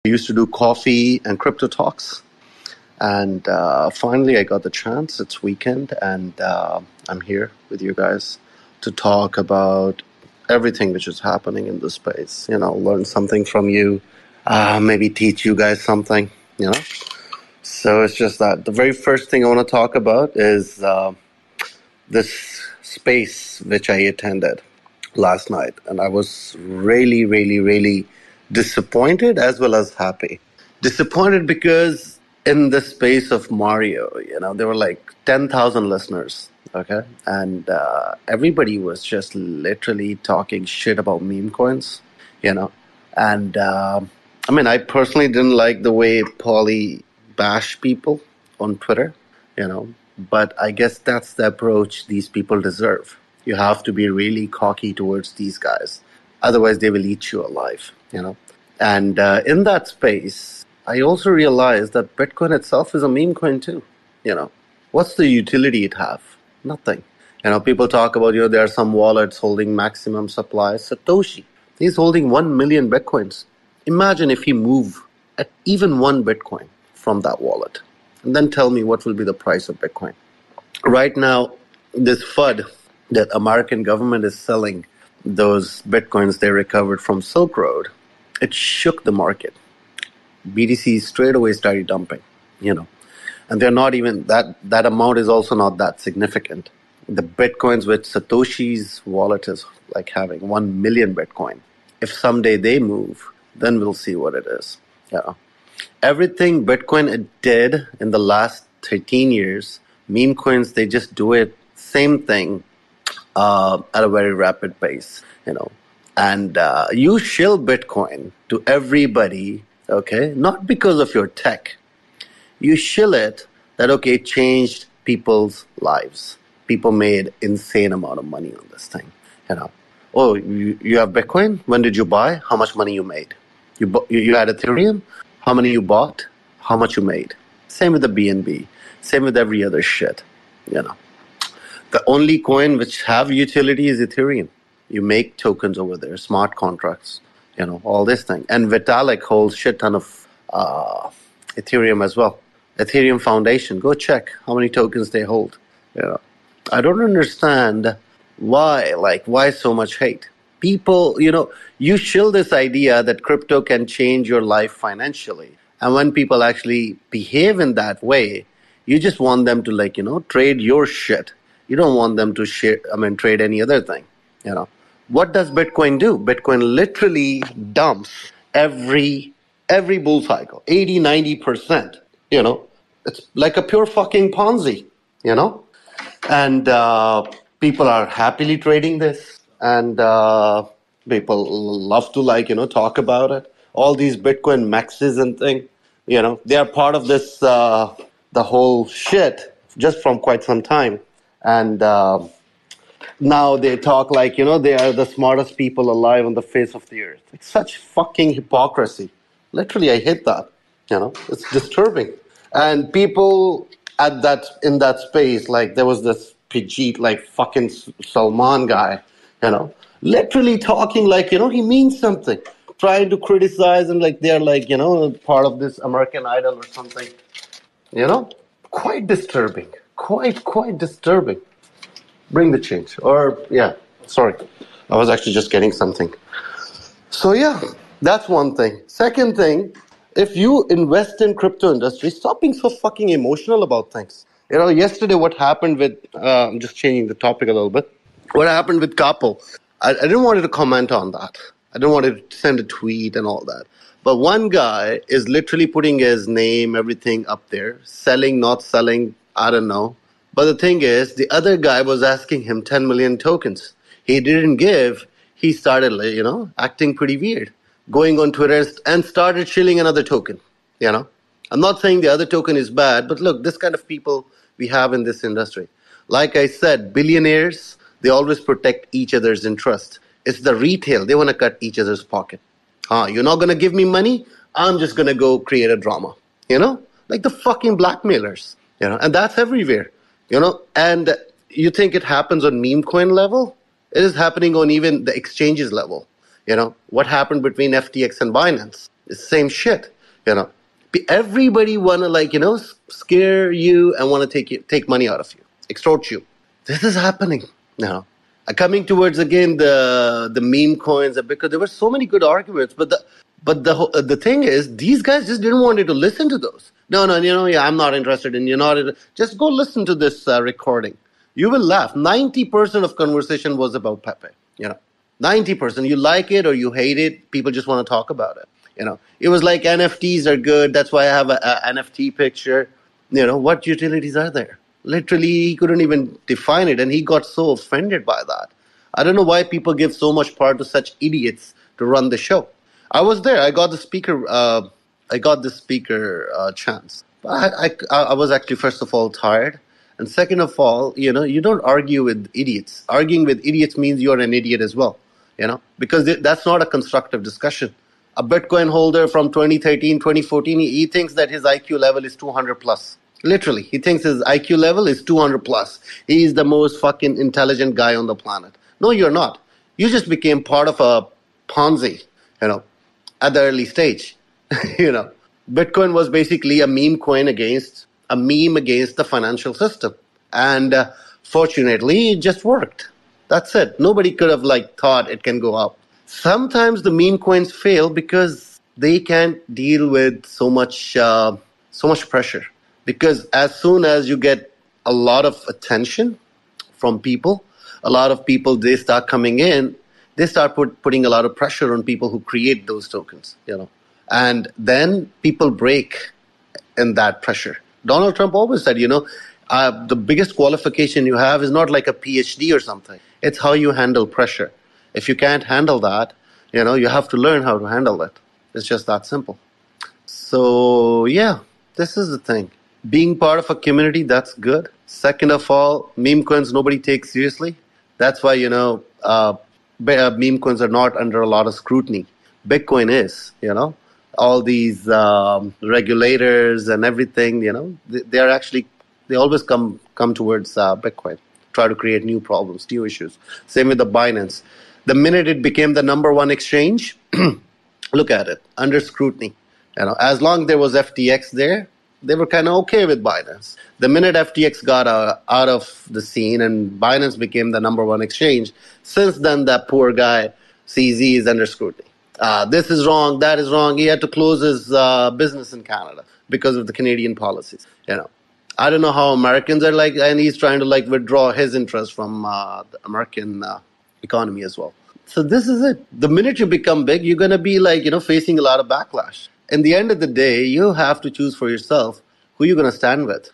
I used to do coffee and crypto talks. And finally, I got the chance. It's weekend, and I'm here with you guys to talk about everything which is happening in the space. Learn something from you, maybe teach you guys something. So it's just that the very first thing I want to talk about is this space which I attended last night, and I was really, really, really disappointed as well as happy. Disappointed because in the space of Mario, there were like 10,000 listeners, okay? And everybody was just literally talking shit about meme coins, And I personally didn't like the way Paulie bash people on Twitter, but I guess that's the approach these people deserve. You have to be really cocky towards these guys. Otherwise, they will eat you alive, And in that space, I also realized that Bitcoin itself is a meme coin too. What's the utility it have? Nothing. People talk about, there are some wallets holding maximum supply. Satoshi, he's holding 1 million Bitcoins. Imagine if he move at even 1 Bitcoin from that wallet. And then tell me what will be the price of Bitcoin. Right now, this FUD that American government is selling those Bitcoins they recovered from Silk Road, it shook the market. BTC straight away started dumping, and they're not even, that amount is also not that significant. The Bitcoins with Satoshi's wallet is like having 1 million Bitcoin. If someday they move, then we'll see what it is. Everything Bitcoin it did in the last 13 years, meme coins, they just do it, same thing, at a very rapid pace, And you shill Bitcoin to everybody, okay, not because of your tech. You shill it that, okay, it changed people's lives. People made insane amount of money on this thing, Oh, you have Bitcoin? When did you buy? How much money you made? You had Ethereum? How many you bought? How much you made? Same with the BNB. Same with every other shit, The only coin which have utility is Ethereum. You make tokens over there, smart contracts, all this thing. And Vitalik holds shit ton of Ethereum as well. Ethereum Foundation, go check how many tokens they hold. I don't understand why so much hate. People, you shill this idea that crypto can change your life financially. And when people actually behave in that way, you just want them to trade your shit. You don't want them to trade any other thing, What does Bitcoin do? Bitcoin literally dumps every bull cycle, 80, 90%, It's like a pure fucking Ponzi, And people are happily trading this, and people love to talk about it. All these Bitcoin maxes and thing, they are part of this the whole shit just from quite some time, and now they talk like they are the smartest people alive on the face of the earth. It's such fucking hypocrisy. Literally, I hate that. It's disturbing, and people in that space, like there was this Pijit, like fucking Salman guy, literally talking like, he means something, trying to criticize and like they're like, part of this American Idol or something, quite disturbing, quite disturbing. Bring the change. Or, yeah, sorry, I was actually just getting something. So, yeah, that's one thing. Second thing, if you invest in crypto industry, stop being so fucking emotional about things. Yesterday what happened with, I'm just changing the topic a little bit. What happened with Kapil? I didn't want to comment on that. I didn't want to send a tweet and all that. But one guy is literally putting his name, everything up there, selling, not selling, I don't know. But the thing is, the other guy was asking him 10 million tokens. He didn't give. He started, acting pretty weird, going on Twitter and started shilling another token, I'm not saying the other token is bad, but look, this kind of people we have in this industry. Like I said, billionaires, they always protect each other's interest. It's the retail. They want to cut each other's pocket. You're not going to give me money? I'm just going to go create a drama, like the fucking blackmailers, and that's everywhere, and you think it happens on meme coin level? It is happening on even the exchanges level. What happened between FTX and Binance? Same shit, you know. Everybody want to, like, scare you and want to take money out of you, extort you. This is happening now. Coming towards again the meme coins, because there were so many good arguments, but the thing is, these guys just didn't want you to listen to those. No, yeah, I'm not interested in. You're not. Just go listen to this recording. You will laugh. 90% of conversation was about Pepe. 90%. You like it or you hate it. People just want to talk about it. It was like NFTs are good. That's why I have a NFT picture. What utilities are there? Literally, he couldn't even define it, and he got so offended by that. I don't know why people give so much power to such idiots to run the show. I was there. I got the speaker. Chance. I was actually, first of all, tired, and second of all, you don't argue with idiots. Arguing with idiots means you're an idiot as well. Because that's not a constructive discussion. A Bitcoin holder from 2013, 2014, he thinks that his IQ level is 200 plus. Literally, he thinks his IQ level is 200 plus. He is the most fucking intelligent guy on the planet. No, you're not. You just became part of a Ponzi, at the early stage. Bitcoin was basically a meme against the financial system. And fortunately, it just worked. That's it. Nobody could have thought it can go up. Sometimes the meme coins fail because they can't deal with so much pressure. Because as soon as you get a lot of attention from people, a lot of people, they start coming in, they start putting a lot of pressure on people who create those tokens, And then people break in that pressure. Donald Trump always said, the biggest qualification you have is not like a PhD or something. It's how you handle pressure. If you can't handle that, you have to learn how to handle it. It's just that simple. So, yeah, this is the thing. Being part of a community, that's good. Second of all, meme coins nobody takes seriously. That's why, meme coins are not under a lot of scrutiny. Bitcoin is, all these regulators and everything, they always come towards Bitcoin, try to create new problems, new issues. Same with the Binance. The minute it became the number one exchange, look at it, under scrutiny. As long as there was FTX there, they were kind of okay with Binance. The minute FTX got out of the scene and Binance became the number one exchange, since then that poor guy, CZ, is under scrutiny. This is wrong, that is wrong. He had to close his business in Canada because of the Canadian policies. I don't know how Americans are and he's trying to withdraw his interest from the American economy as well. So this is it. The minute you become big, you're going to be facing a lot of backlash. In the end of the day, you have to choose for yourself who you're going to stand with.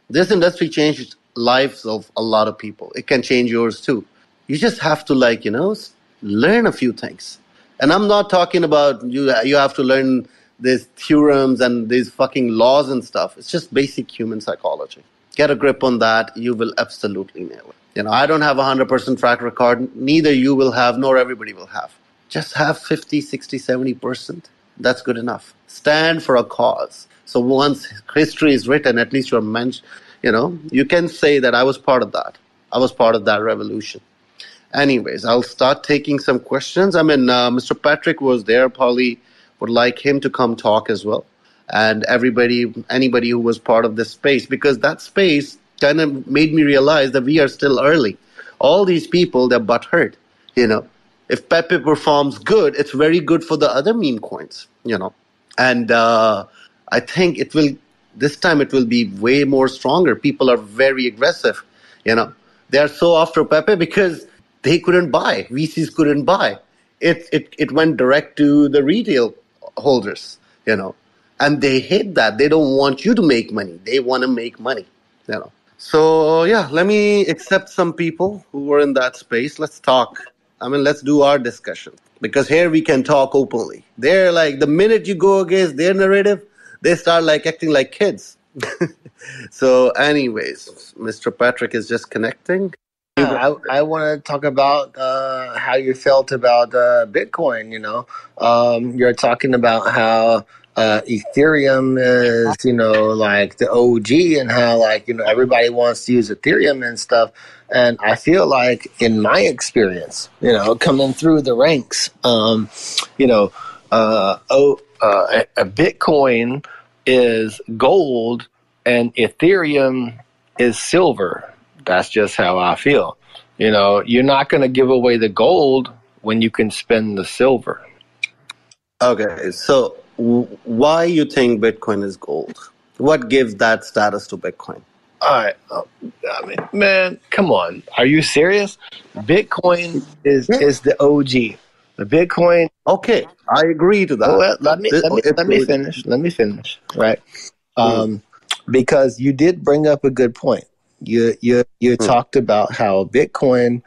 This industry changed lives of a lot of people. It can change yours too. You just have to learn a few things. And I'm not talking about you have to learn these theorems and these fucking laws and stuff. It's just basic human psychology. Get a grip on that. You will absolutely nail it. I don't have a 100% track record. Neither you will have, nor everybody will have. Just have 50, 60, 70%. That's good enough. Stand for a cause. So once history is written, at least you're mentioned, you can say that I was part of that. I was part of that revolution. Anyways, I'll start taking some questions. Mr. Patrick was there. Probably would like him to come talk as well. And anybody who was part of this space, because that space kind of made me realize that we are still early. All these people, they're butthurt, If Pepe performs good, it's very good for the other meme coins, And I think this time it will be way more stronger. People are very aggressive, They are so after Pepe because they couldn't buy. VCs couldn't buy. It went direct to the retail holders, And they hate that. They don't want you to make money. They want to make money, So, yeah, let me accept some people who were in that space. Let's talk. Let's do our discussion. Because here we can talk openly. They're the minute you go against their narrative, they start acting like kids. So anyways, Mr. Patrick is just connecting. I want to talk about how you felt about Bitcoin. You're talking about how Ethereum is, the OG, and how everybody wants to use Ethereum and stuff. And I feel like, in my experience, coming through the ranks, A Bitcoin is gold and Ethereum is silver. That's just how I feel. You're not going to give away the gold when you can spend the silver. Okay, so why you think Bitcoin is gold? What gives that status to Bitcoin? All right. I mean, man, come on. Are you serious? Bitcoin is Yeah. the OG. The Bitcoin. Okay, I agree to that. Well, let me It's good. finish. Let me finish. Right. Mm, Because you did bring up a good point. You mm. talked about how Bitcoin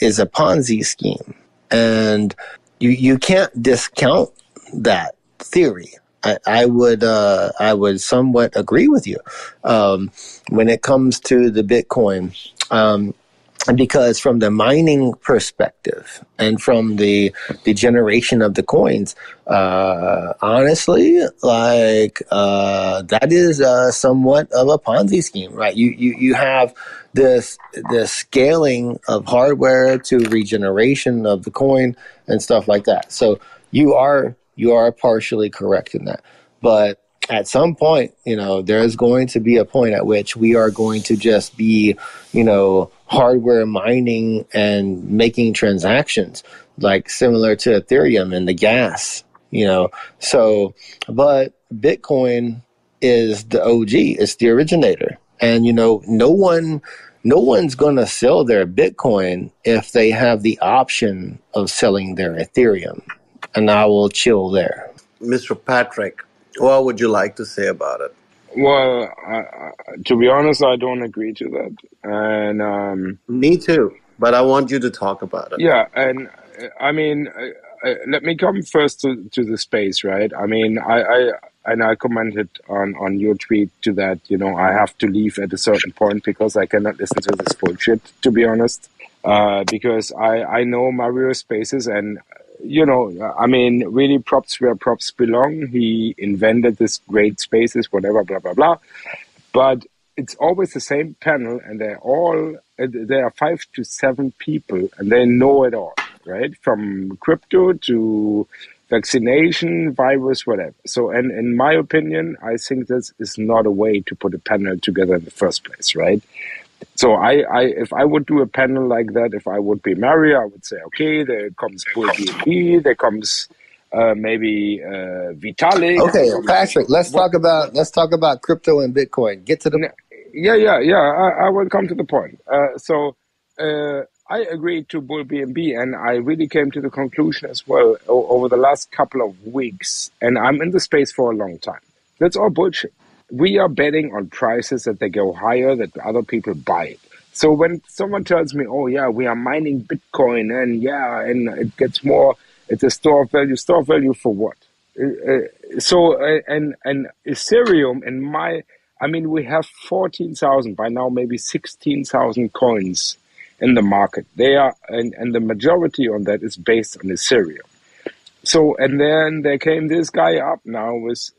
is a Ponzi scheme, and you can't discount that theory. I would somewhat agree with you when it comes to the Bitcoin. Because from the mining perspective and from the generation of the coins, honestly, that is somewhat of a Ponzi scheme, right? You have this scaling of hardware to regeneration of the coin and stuff like that. So you are partially correct in that, but at some point, there's going to be a point at which we are going to just be, hardware mining and making transactions, like similar to Ethereum and the gas, So, but Bitcoin is the OG, it's the originator. And, no one's going to sell their Bitcoin if they have the option of selling their Ethereum. And I will chill there. Mr. Patrick, what would you like to say about it? Well, to be honest, I don't agree to that. And Me too, but I want you to talk about it. yeah, and I mean, let me come first to the space, right? I mean, I commented on your tweet to that, I have to leave at a certain point because I cannot listen to this bullshit, to be honest. Because I know Mario Spaces, and I mean, really props where props belong. He invented this great spaces, whatever, blah, blah, blah. But it's always the same panel, and there are 5 to 7 people, and they know it all, right? From crypto to vaccination, virus, whatever. So, and in my opinion, I think this is not a way to put a panel together in the first place, right? So if I would do a panel like that, if I would be Mario, I would say, okay, there comes BULL.BNB, there comes maybe Vitalik. Okay, Patrick, let's talk about crypto and Bitcoin. Get to the Yeah. I will come to the point. So I agreed to BULL.BNB, and I really came to the conclusion as well over the last couple of weeks, and I'm in the space for a long time. That's all bullshit. We are betting on prices that they go higher, that other people buy it. So when someone tells me, oh yeah, we are mining Bitcoin, and it gets more, it's a store of value for what? And Ethereum, I mean, we have 14,000 by now, maybe 16,000 coins in the market. They are, and the majority on that is based on Ethereum. So, and then there came this guy up now with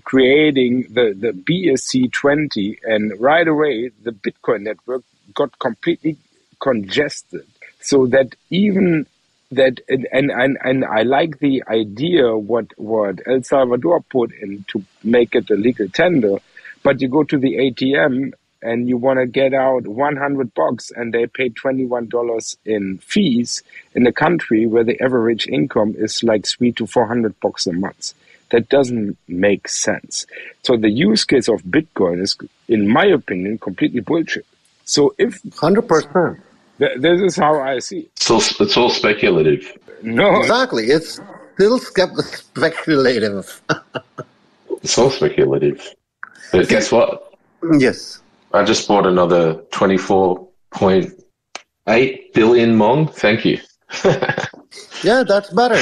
creating the BSC20, and right away the Bitcoin network got completely congested. So that even that, and I like the idea what El Salvador put in to make it a legal tender, but you go to the ATM and you want to get out $100 and they pay $21 in fees in a country where the average income is like $300 to $400 a month. That doesn't make sense. So the use case of Bitcoin is, in my opinion, completely bullshit. So if 100%. This is how I see it. So it's all speculative. No, Exactly. It's still speculative. It's all speculative. But guess what? Yes. I just bought another 24.8 billion Mong. Thank you. Yeah, that's better.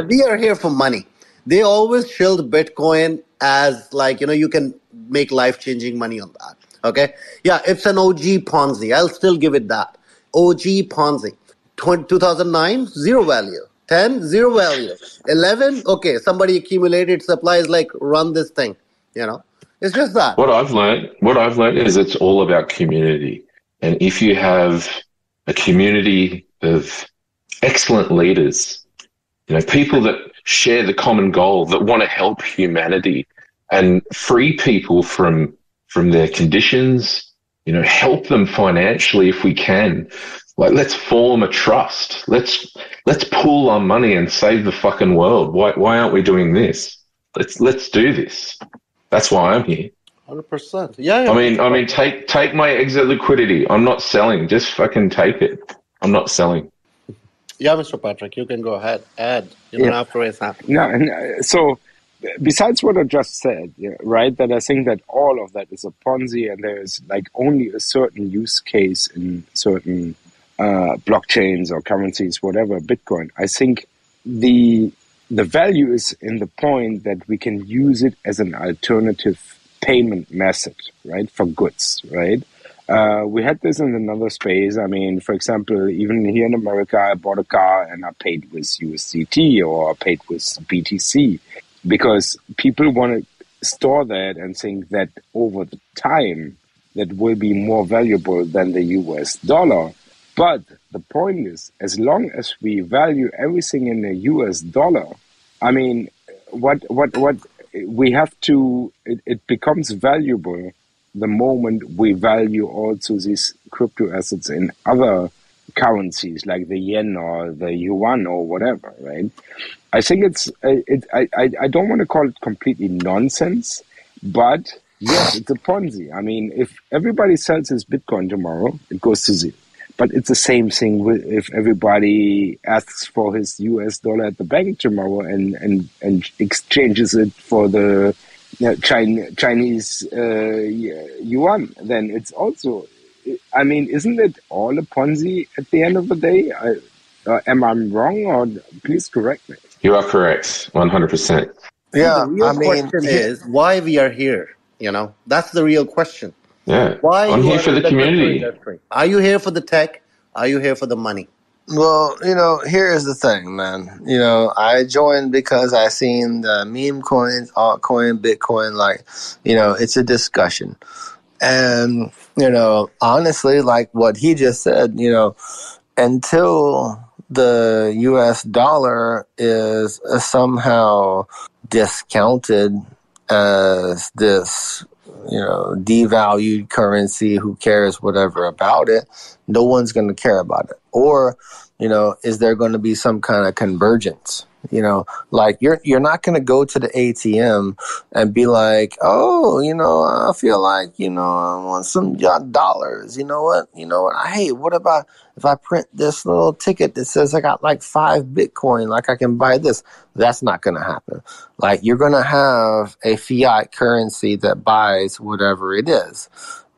We are here for money. They always shield Bitcoin as like, you can make life-changing money on that. Okay? Yeah, it's an OG Ponzi. I'll still give it that. OG Ponzi. 2009, zero value. 10, zero value. 11, okay, somebody accumulated supplies like run this thing. It's just that. What I've learned is it's all about community. And if you have a community of excellent leaders, people that share the common goal, that want to help humanity and free people from their conditions, help them financially if we can. Like, let's form a trust. Let's pool our money and save the fucking world. Why aren't we doing this? Let's do this. That's why I'm here. 100%. Yeah, I yeah. mean, take my exit liquidity. I'm not selling. Just fucking take it. I'm not selling. Yeah, Mr. Patrick, you can go ahead. Add. You don't Yeah. have to raise hand. No, and so besides what I just said, yeah, right, that I think that all of that is a Ponzi and there's like only a certain use case in certain blockchains or currencies, whatever, Bitcoin. I think the value is in the point that we can use it as an alternative payment method, right, for goods, right? We had this in another space. I mean, for example, even here in America, I bought a car and I paid with USDT or I paid with BTC because people want to store that and think that over the time that will be more valuable than the US dollar. But the point is, as long as we value everything in the US dollar, I mean, what we have to, it becomes valuable the moment we value also these crypto assets in other currencies like the yen or the yuan or whatever, right? I think I don't want to call it completely nonsense, but yes, it's a Ponzi. I mean, if everybody sells his Bitcoin tomorrow, it goes to zero. But it's the same thing with if everybody asks for his US dollar at the bank tomorrow and exchanges it for the Chinese yuan, then it's also, I mean, isn't it all a Ponzi at the end of the day? Am I wrong, or please correct me? You are correct, 100%. The Yeah, real I mean, question is why we are here. That's the real question. Yeah, Why I'm you here are for in the the crypto community. industry? Are you here for the tech? Are you here for the money? well, here is the thing, man. I joined because I seen the meme coins, altcoin, Bitcoin, like, it's a discussion. And, honestly, like what he just said, until the US dollar is somehow discounted as this, devalued currency, who cares whatever about it, no one's going to care about it. Or, is there going to be some kind of convergence? Like you're not going to go to the ATM and be like, oh, I feel like, I want some dollars. You know what? Hey, what about if I print this little ticket that says I got like 5 Bitcoin, like I can buy this? That's not going to happen. Like you're going to have a fiat currency that buys whatever it is.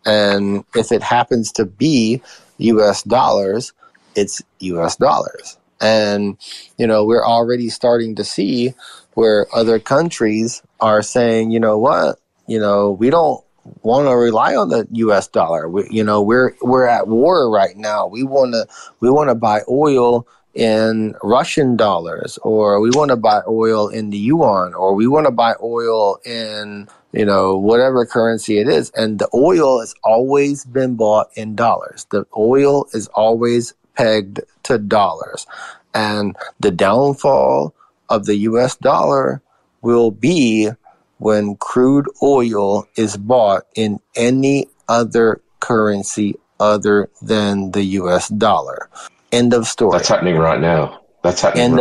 And if it happens to be US dollars, it's US dollars. And, we're already starting to see where other countries are saying, you know what, we don't want to rely on the US dollar. We're at war right now. We want to buy oil in Russian dollars, or we want to buy oil in the yuan, or we want to buy oil in, whatever currency it is. And the oil has always been bought in dollars. The oil is always pegged to dollars. And the downfall of the US dollar will be when crude oil is bought in any other currency other than the US dollar. End of story. That's happening right now. It's happening.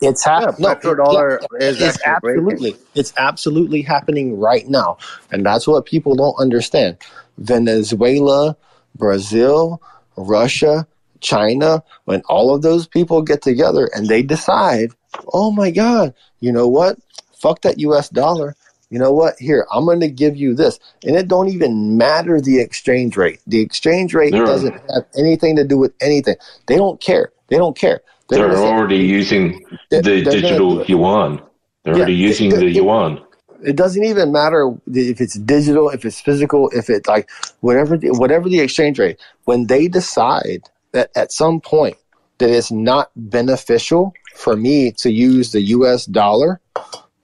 It's petrodollar is it's actually breaking. absolutely happening right now. And that's what people don't understand. Venezuela, Brazil, Russia, China, when all of those people get together and they decide, oh my God, you know what? Fuck that US dollar. You know what? Here, I'm going to give you this. And it don't even matter the exchange rate. The exchange rate doesn't have anything to do with anything. They don't care. They're already using the digital yuan. They're already using the yuan. It doesn't even matter if it's digital, if it's physical, if it's like whatever the exchange rate. When they decide that at some point that it's not beneficial for me to use the US dollar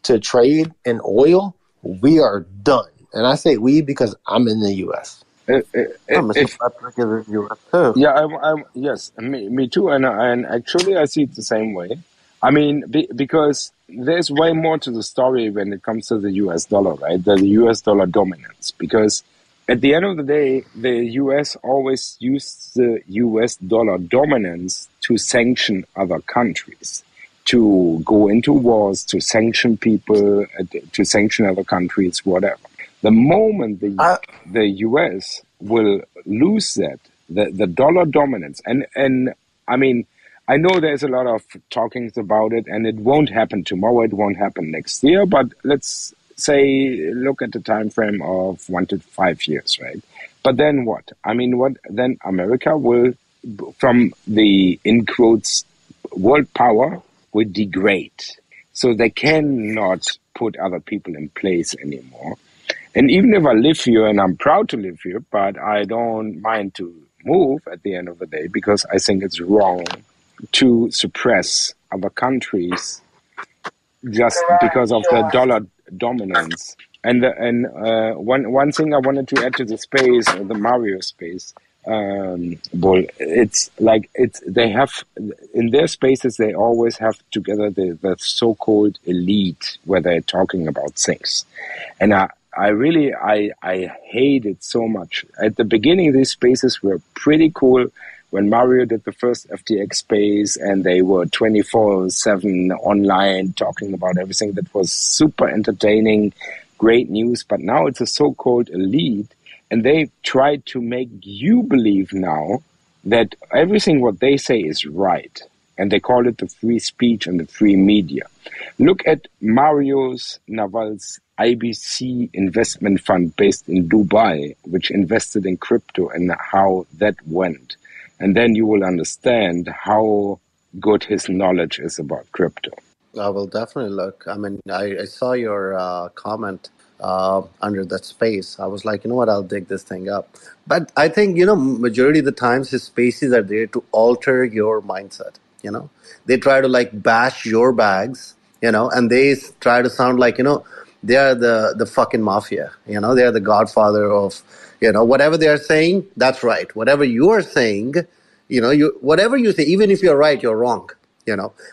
to trade in oil, we are done. And I say we because I'm in the US. Mr. Patrick is in the US too. Yeah, yes, me too. And actually, I see it the same way. I mean, because there's way more to the story when it comes to the US dollar, right? The US dollar dominance. Because at the end of the day, the US always used the US dollar dominance to sanction other countries, to go into wars, to sanction people, to sanction other countries, whatever. The moment the US will lose that, the dollar dominance, and I mean, I know there's a lot of talkings about it, and it won't happen tomorrow. It won't happen next year. But let's say look at the time frame of 1 to 5 years, right? But then what? I mean, what then? America will, from the in quotes, world power, will degrade, so they cannot put other people in place anymore. And even if I live here, and I'm proud to live here, but I don't mind to move at the end of the day, because I think it's wrong to suppress other countries just because of the dollar dominance. And one thing I wanted to add to the space, the Mario space, Bull, it's like they have in their spaces, they always have together the so-called elite where they're talking about things, and I really hate it so much. At the beginning, these spaces were pretty cool. When Mario did the first FTX space, and they were 24/7 online talking about everything, that was super entertaining, great news. But now it's a so-called elite, and they try to make you believe now that everything what they say is right. And they call it the free speech and the free media. Look at Mario's Naval's IBC investment fund based in Dubai, which invested in crypto, and how that went. And then you will understand how good his knowledge is about crypto. I will definitely look. I mean, I saw your comment under that space. I was like, you know what, I'll dig this thing up. But I think, majority of the times his spaces are there to alter your mindset. They try to like bash your bags, and they try to sound like, they are the fucking mafia. They are the godfather of, whatever they are saying, that's right. Whatever you are saying, whatever you say, even if you're right, you're wrong.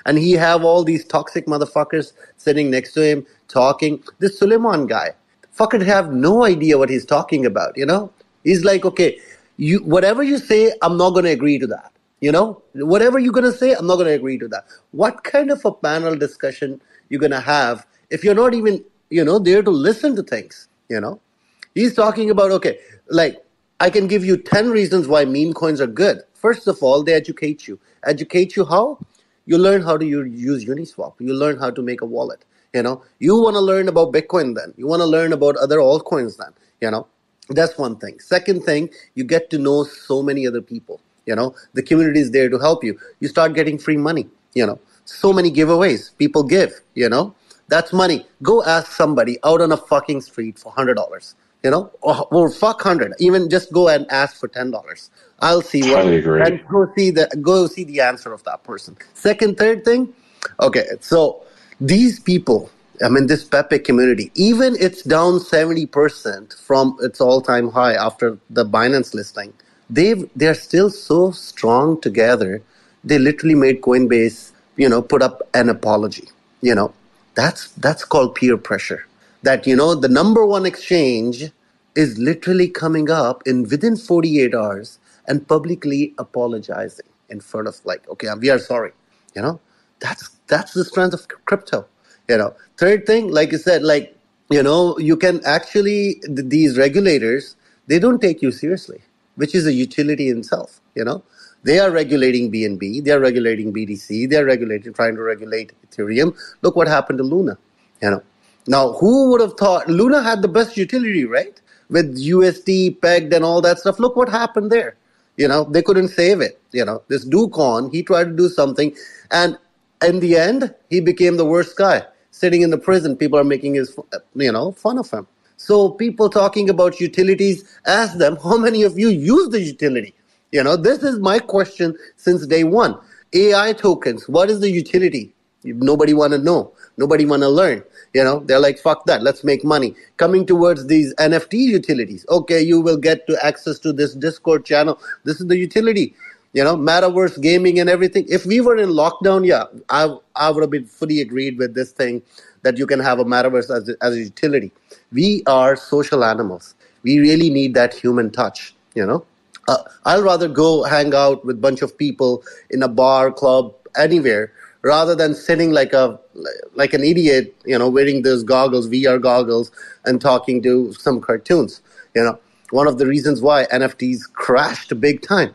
And he have all these toxic motherfuckers sitting next to him talking. This Suleiman guy, fucker have no idea what he's talking about. He's like, okay, whatever you say, I'm not going to agree to that. Whatever you're going to say, I'm not going to agree to that. What kind of a panel discussion you're going to have if you're not even, there to listen to things, He's talking about, okay, like, I can give you 10 reasons why meme coins are good. First of all, they educate you. Educate you how? You learn how to use Uniswap. You learn how to make a wallet. You want to learn about Bitcoin then. You want to learn about other altcoins then. That's one thing. Second thing, you get to know so many other people. The community is there to help you. You start getting free money. So many giveaways people give. That's money. Go ask somebody out on a fucking street for $100. Or fuck 100. Even just go and ask for $10. I'll see what. Totally agree. And go see the answer of that person. Second, third thing. Okay, so these people, I mean, this Pepe community, even it's down 70% from its all-time high after the Binance listing. They're still so strong together. They literally made Coinbase, put up an apology. That's called peer pressure. That, the number one exchange is literally coming up within 48 hours and publicly apologizing in front of like, okay, we are sorry. That's the strength of crypto. Third thing, like you said, like, you can actually, these regulators, they don't take you seriously, which is a utility in itself. They are regulating BNB, they are regulating BTC, they are trying to regulate Ethereum. Look what happened to Luna. Now, who would have thought Luna had the best utility, right? With USD pegged and all that stuff. Look what happened there. They couldn't save it. This Ducon, he tried to do something, and in the end, he became the worst guy. Sitting in the prison, people are making fun of him. So people talking about utilities, ask them, how many of you use the utility? This is my question since day one. AI tokens, what is the utility? Nobody want to know. Nobody want to learn. They're like, fuck that. Let's make money. Coming towards these NFT utilities. Okay, you will get to access to this Discord channel. This is the utility. Metaverse gaming and everything. If we were in lockdown, yeah, I would have been fully agreed with this thing that you can have a metaverse as a utility. We are social animals. We really need that human touch. I'll rather go hang out with a bunch of people in a bar, club, anywhere, rather than sitting like an idiot, wearing those goggles, VR goggles, and talking to some cartoons. One of the reasons why NFTs crashed big time.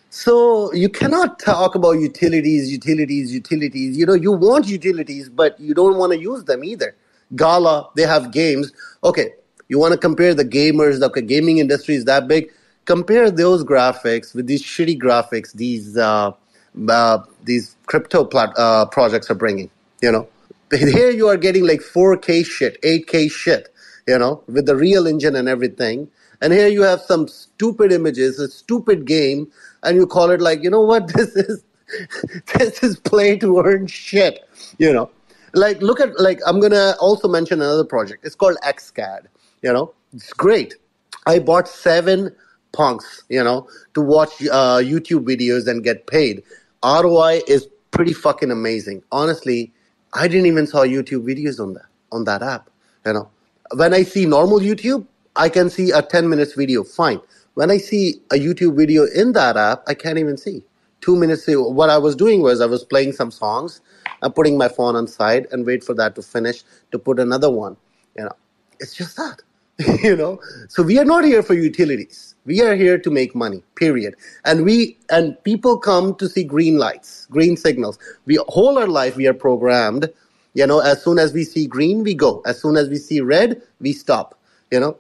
So you cannot talk about utilities, utilities, utilities. You want utilities, but you don't want to use them either. Gala, they have games. Okay, you want to compare the gamers, the gaming industry is that big. Compare those graphics with these shitty graphics these crypto projects are bringing. Here you are getting like 4K shit, 8K shit, with the real engine and everything. And here you have some stupid images, a stupid game, and you call it like, you know what, this is play to earn shit, Like look at I'm gonna also mention another project. It's called XCAD. It's great. I bought 7 punks, to watch YouTube videos and get paid. ROI is pretty fucking amazing. Honestly, I didn't even saw YouTube videos on that app. When I see normal YouTube, I can see a 10 minutes video, fine. When I see a YouTube video in that app, I can't even see 2 minutes. What I was doing was I was playing some songs, I'm putting my phone on side and wait for that to finish to put another one. It's just that. So we are not here for utilities. We are here to make money, period. And people come to see green lights, green signals. We whole our life we are programmed, as soon as we see green, we go. As soon as we see red, we stop. And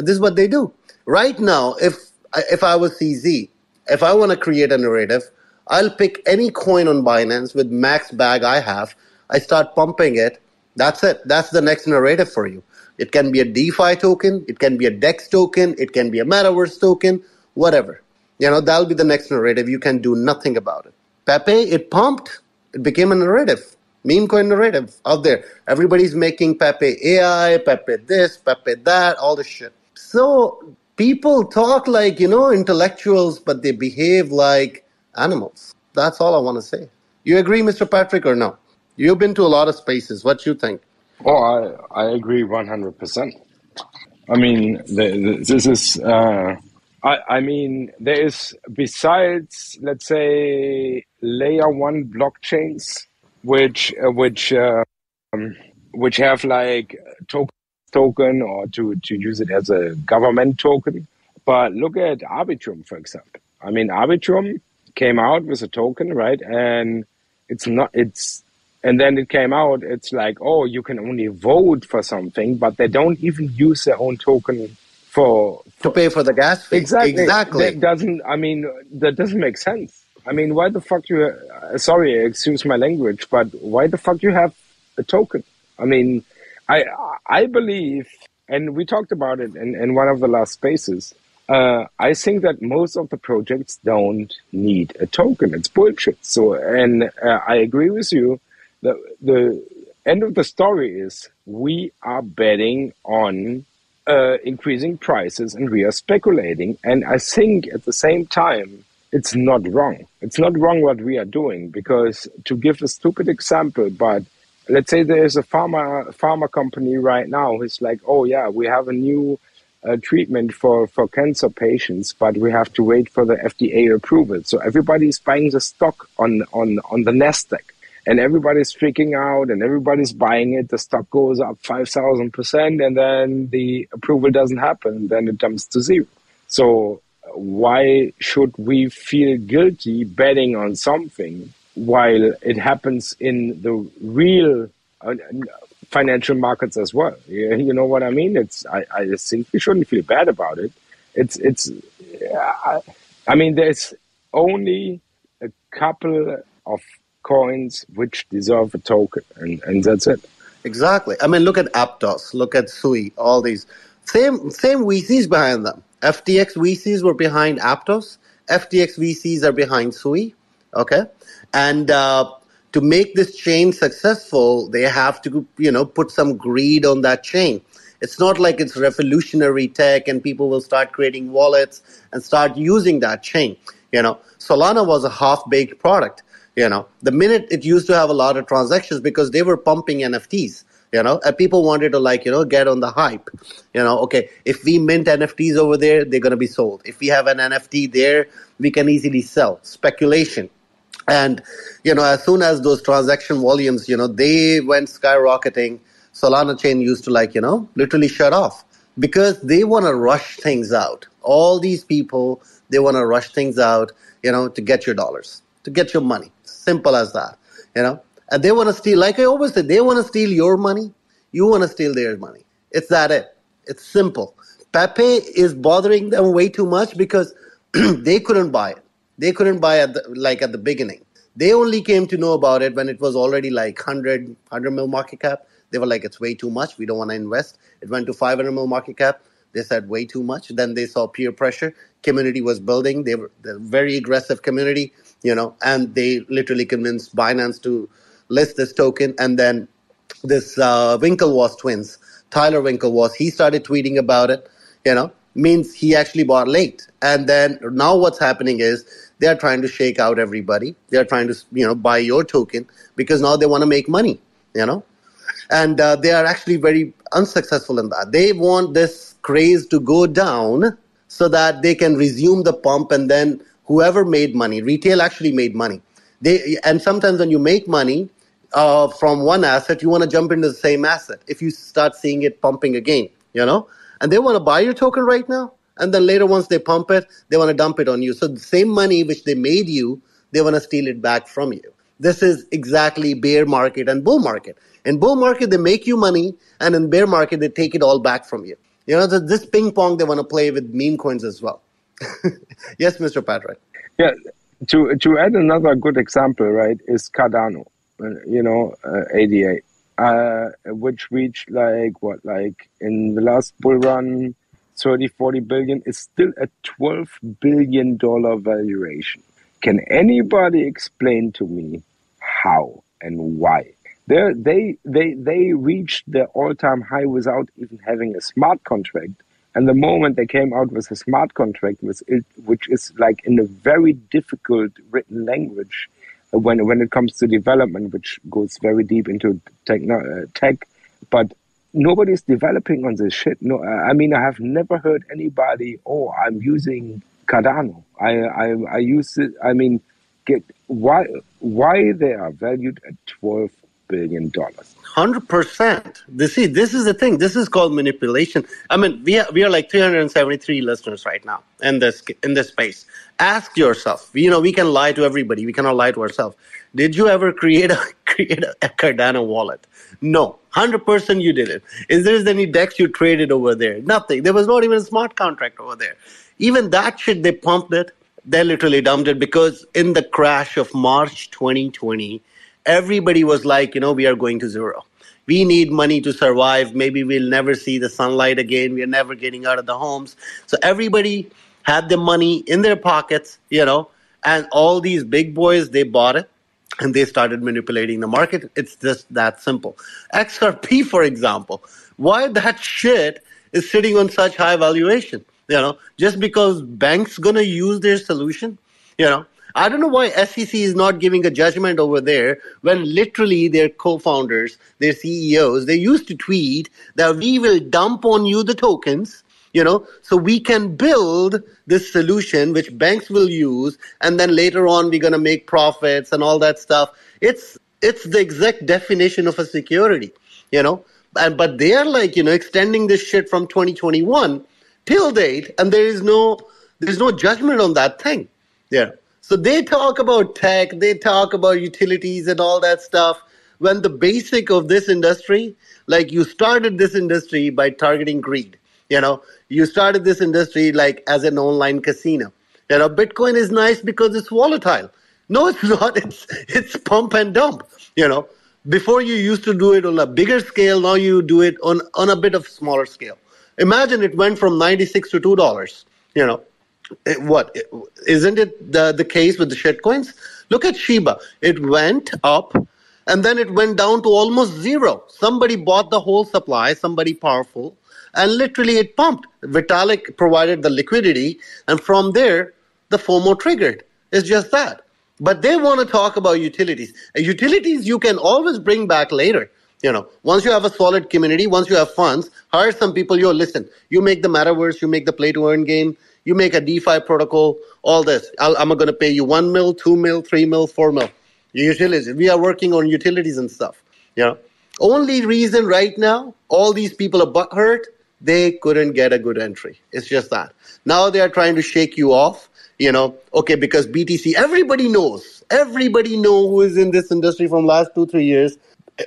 this is what they do. Right now, if I was CZ, if I want to create a narrative, I'll pick any coin on Binance with max bag I have. I start pumping it. That's it. That's the next narrative for you. It can be a DeFi token. It can be a DEX token. It can be a Metaverse token, whatever. That'll be the next narrative. You can do nothing about it. Pepe, it pumped. It became a narrative. Meme coin narrative out there. Everybody's making Pepe AI, Pepe this, Pepe that, all this shit. So people talk like, intellectuals, but they behave like animals. That's all I want to say. You agree, Mr. Patrick, or no? You've been to a lot of spaces. What you think? Oh, I agree 100%. I mean, this is. I mean, there is, besides, let's say, layer 1 blockchains, which have like token or to use it as a government token. But look at Arbitrum, for example. I mean, Arbitrum came out with a token, right? And and then it came out, it's like, oh, you can only vote for something, but they don't even use their own token to pay for the gas fee. Exactly. That doesn't make sense. I mean, why the fuck sorry, excuse my language, but why the fuck you have a token? I mean, I believe, and we talked about it in one of the last spaces, I think that most of the projects don't need a token. It's bullshit. So, and I agree with you. The end of the story is we are betting on increasing prices and we are speculating. And I think at the same time, it's not wrong. It's not wrong what we are doing, because to give a stupid example, but let's say there is a pharma company right now who's like, oh yeah, we have a new treatment for cancer patients, but we have to wait for the FDA approval. So everybody's buying the stock on the Nasdaq. And everybody's freaking out and everybody's buying it. The stock goes up 5,000%, and then the approval doesn't happen. Then it jumps to zero. So why should we feel guilty betting on something while it happens in the real financial markets as well? You know what I mean? I just think we shouldn't feel bad about it. I mean, there's only a couple of coins which deserve a token, and that's it. Exactly. I mean, look at Aptos, look at Sui, all these same VCs behind them. FTX VCs were behind Aptos. FTX VCs are behind Sui. Okay, and to make this chain successful, they have to put some greed on that chain. It's not like it's revolutionary tech and people will start creating wallets and start using that chain. Solana was a half-baked product. The minute it used to have a lot of transactions because they were pumping NFTs, and people wanted to get on the hype. Okay, if we mint NFTs over there, they're going to be sold. If we have an NFT there, we can easily sell. Speculation. And, as soon as those transaction volumes, they went skyrocketing, Solana chain used to literally shut off because they want to rush things out. All these people, they want to rush things out, to get your dollars, to get your money. Simple as that, And they want to steal, like I always say, they want to steal your money. You want to steal their money. It's that it. It's simple. Pepe is bothering them way too much because they couldn't buy it. They couldn't buy at the beginning. They only came to know about it when it was already like 100 mil market cap. They were like, it's way too much. We don't want to invest. It went to 500 mil market cap. They said way too much. Then they saw peer pressure. Community was building. They were a very aggressive community, and they literally convinced Binance to list this token. And then this Winklevoss twins, Tyler Winklevoss, he started tweeting about it, means he actually bought late. And then now what's happening is they're trying to shake out everybody. They're trying to, buy your token because now they want to make money, And they are actually very unsuccessful in that. They want this craze to go down so that they can resume the pump, and then whoever made money, retail actually made money. And sometimes when you make money from one asset, you want to jump into the same asset if you start seeing it pumping again, And they want to buy your token right now, and then later once they pump it, they want to dump it on you. So the same money which they made you, they want to steal it back from you. This is exactly bear market and bull market. In bull market, they make you money, and in bear market, they take it all back from you. This ping pong they want to play with meme coins as well. Yes, Mr. Patrick. Yeah, to add another good example, right, is Cardano, ADA, which reached like in the last bull run, 30, 40 billion, is still a $12 billion valuation. Can anybody explain to me how and why? They reached their all-time high without even having a smart contract. And the moment they came out with a smart contract, which is like in a very difficult written language when it comes to development, which goes very deep into tech, but nobody's developing on this shit. No, I mean, I have never heard anybody, I'm using Cardano. I use it. I mean, why they are valued at $12 billion. 100%. This is the thing. This is called manipulation. I mean, we are like 373 listeners right now in this space. Ask yourself. We can lie to everybody. We cannot lie to ourselves. Did you ever create a Cardano wallet? No. 100% you did it. Is there any DEX you traded over there? Nothing. There was not even a smart contract over there. Even that shit, they pumped it. They literally dumped it because in the crash of March 2020, everybody was like, we are going to zero. We need money to survive. Maybe we'll never see the sunlight again. We're never getting out of the homes. So everybody had the money in their pockets, and all these big boys, they bought it and they started manipulating the market. It's just that simple. XRP, for example, why that shit is sitting on such high valuation? Just because banks going to use their solution, I don't know why SEC is not giving a judgment over there when literally their co-founders, their CEOs, they used to tweet that we will dump on you the tokens, so we can build this solution which banks will use, and then later on we're going to make profits and all that stuff. It's the exact definition of a security, but they are extending this shit from 2021 till date, and there's no judgment on that thing. Yeah. So they talk about tech, they talk about utilities and all that stuff, when the basic of this industry, you started this industry by targeting greed. You started this industry as an online casino. Bitcoin is nice because it's volatile. No, it's not. It's pump and dump. Before you used to do it on a bigger scale, now you do it on a bit of smaller scale. Imagine it went from 96 to $2. Isn't it the case with the shitcoins? Look at Shiba. It went up and then it went down to almost zero. Somebody bought the whole supply, somebody powerful, and literally it pumped. Vitalik provided the liquidity, and from there, the FOMO triggered. It's just that. But they want to talk about utilities. Utilities you can always bring back later. Once you have a solid community, once you have funds, hire some people. Listen, you make the metaverse, you make the play to earn game, you make a DeFi protocol, all this. I'm going to pay you 1 mil, 2 mil, 3 mil, 4 mil. Utilities. We are working on utilities and stuff. Only reason right now, all these people are butthurt, they couldn't get a good entry. It's just that. Now they are trying to shake you off. Okay, because BTC, everybody knows who is in this industry from last 2-3 years.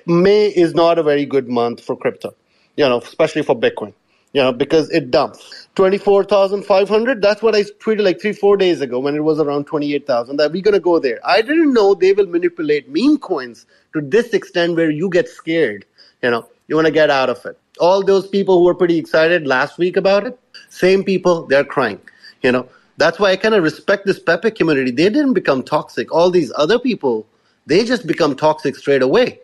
May is not a very good month for crypto, especially for Bitcoin, because it dumps 24,500. That's what I tweeted like 3-4 days ago when it was around 28,000, that we're going to go there. I didn't know they will manipulate meme coins to this extent where you get scared. You want to get out of it. All those people who were pretty excited last week about it, same people, they're crying. That's why I kind of respect this Pepe community. They didn't become toxic. All these other people, they just become toxic straight away.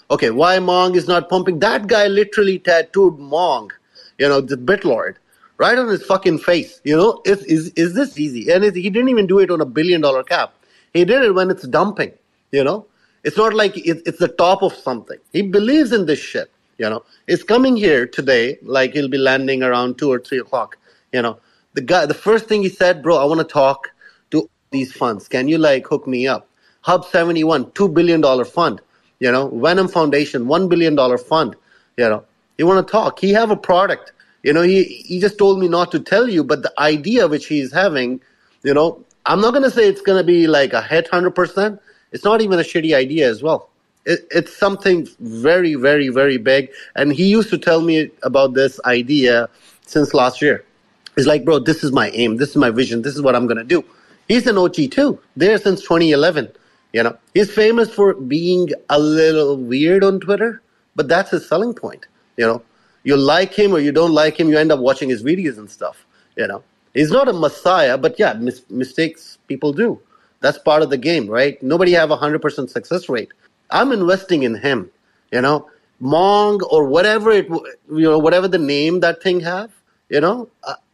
Okay, why Mong is not pumping? That guy literally tattooed Mong, the BitLord, right on his fucking face. Is this easy? And he didn't even do it on $1 billion cap. He did it when it's dumping. It's not like it's the top of something. He believes in this shit. It's coming here today, like he'll be landing around 2 or 3 o'clock. The first thing he said, bro, I want to talk to these funds. Can you hook me up? Hub 71, $2 billion fund. Venom Foundation, $1 billion fund. You want to talk. He have a product. He just told me not to tell you, but the idea which he's having, I'm not going to say it's going to be like a hit 100%. It's not even a shitty idea as well. It's something very, very, very big. And he used to tell me about this idea since last year. He's like, bro, this is my aim. This is my vision. This is what I'm going to do. He's an OG too. There since 2011. He's famous for being a little weird on Twitter, but that's his selling point. You like him or you don't like him, you end up watching his videos and stuff. He's not a messiah, but yeah, mistakes people do. That's part of the game, right? Nobody have 100% success rate. I'm investing in him. Mong or whatever whatever the name that thing have.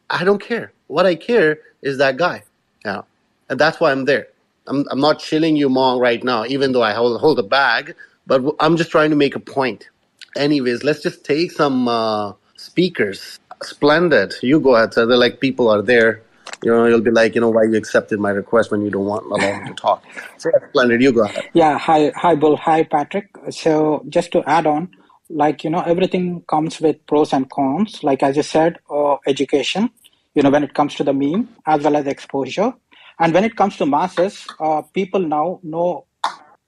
I don't care. What I care is that guy. And that's why I'm there. I'm not chilling you, Mong, right now, even though I hold a bag, but I'm just trying to make a point. Anyways, let's just take some speakers. Splendid. You go ahead, sir. They're like people are there. You'll be like, why you accepted my request when you don't allow me to talk. So, Splendid, you go ahead. Yeah, hi, Bull. Hi, Patrick. So just to add on, everything comes with pros and cons. Like as you said, education, when it comes to the meme, as well as exposure. And when it comes to masses, people now know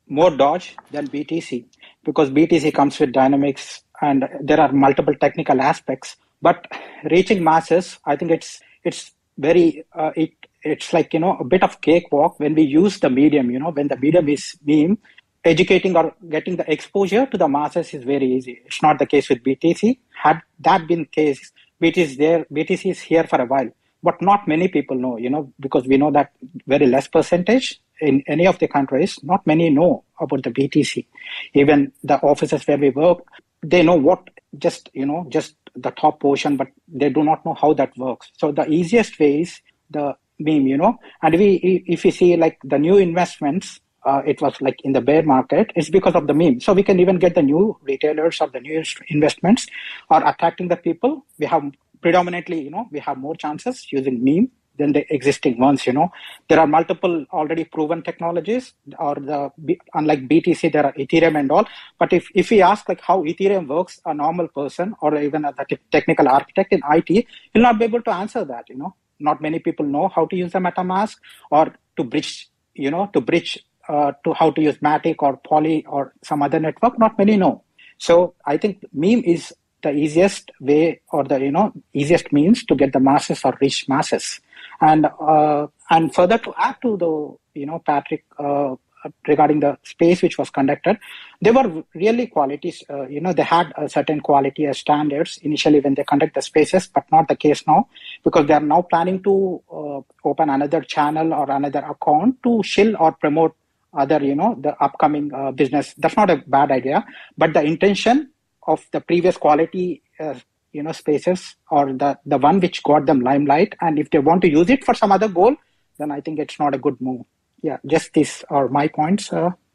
more Dodge than BTC, because BTC comes with dynamics and there are multiple technical aspects. But reaching masses, I think it's very it's like a bit of cakewalk when we use the medium. When the medium is meme, educating or getting the exposure to the masses is very easy. It's not the case with BTC. Had that been the case, BTC is here for a while. But not many people know, because we know that very less percentage in any of the countries, not many know about the BTC. Even the offices where we work, they know what, just the top portion, but they do not know how that works. So the easiest way is the meme, and if we see like the new investments, it was like in the bear market, it's because of the meme. So we can even get the new retailers or the new investments are attracting the people. We have predominantly, we have more chances using meme than the existing ones. There are multiple already proven technologies, or unlike BTC, there are Ethereum and all. But if we ask like how Ethereum works, a normal person or even a technical architect in IT will not be able to answer that. Not many people know how to use the MetaMask or to bridge to how to use Matic or Poly or some other network. Not many know. So I think meme is the easiest way, or the easiest means to get the masses or reach masses. And further to add to the Patrick, regarding the space which was conducted, they were really qualities. They had a certain quality as standards initially when they conduct the spaces, but not the case now, because they are now planning to open another channel or another account to shill or promote other the upcoming business. That's not a bad idea, but the intention of the previous quality spaces, or the one which got them limelight, and if they want to use it for some other goal, then I think it's not a good move. Yeah, just these are my points.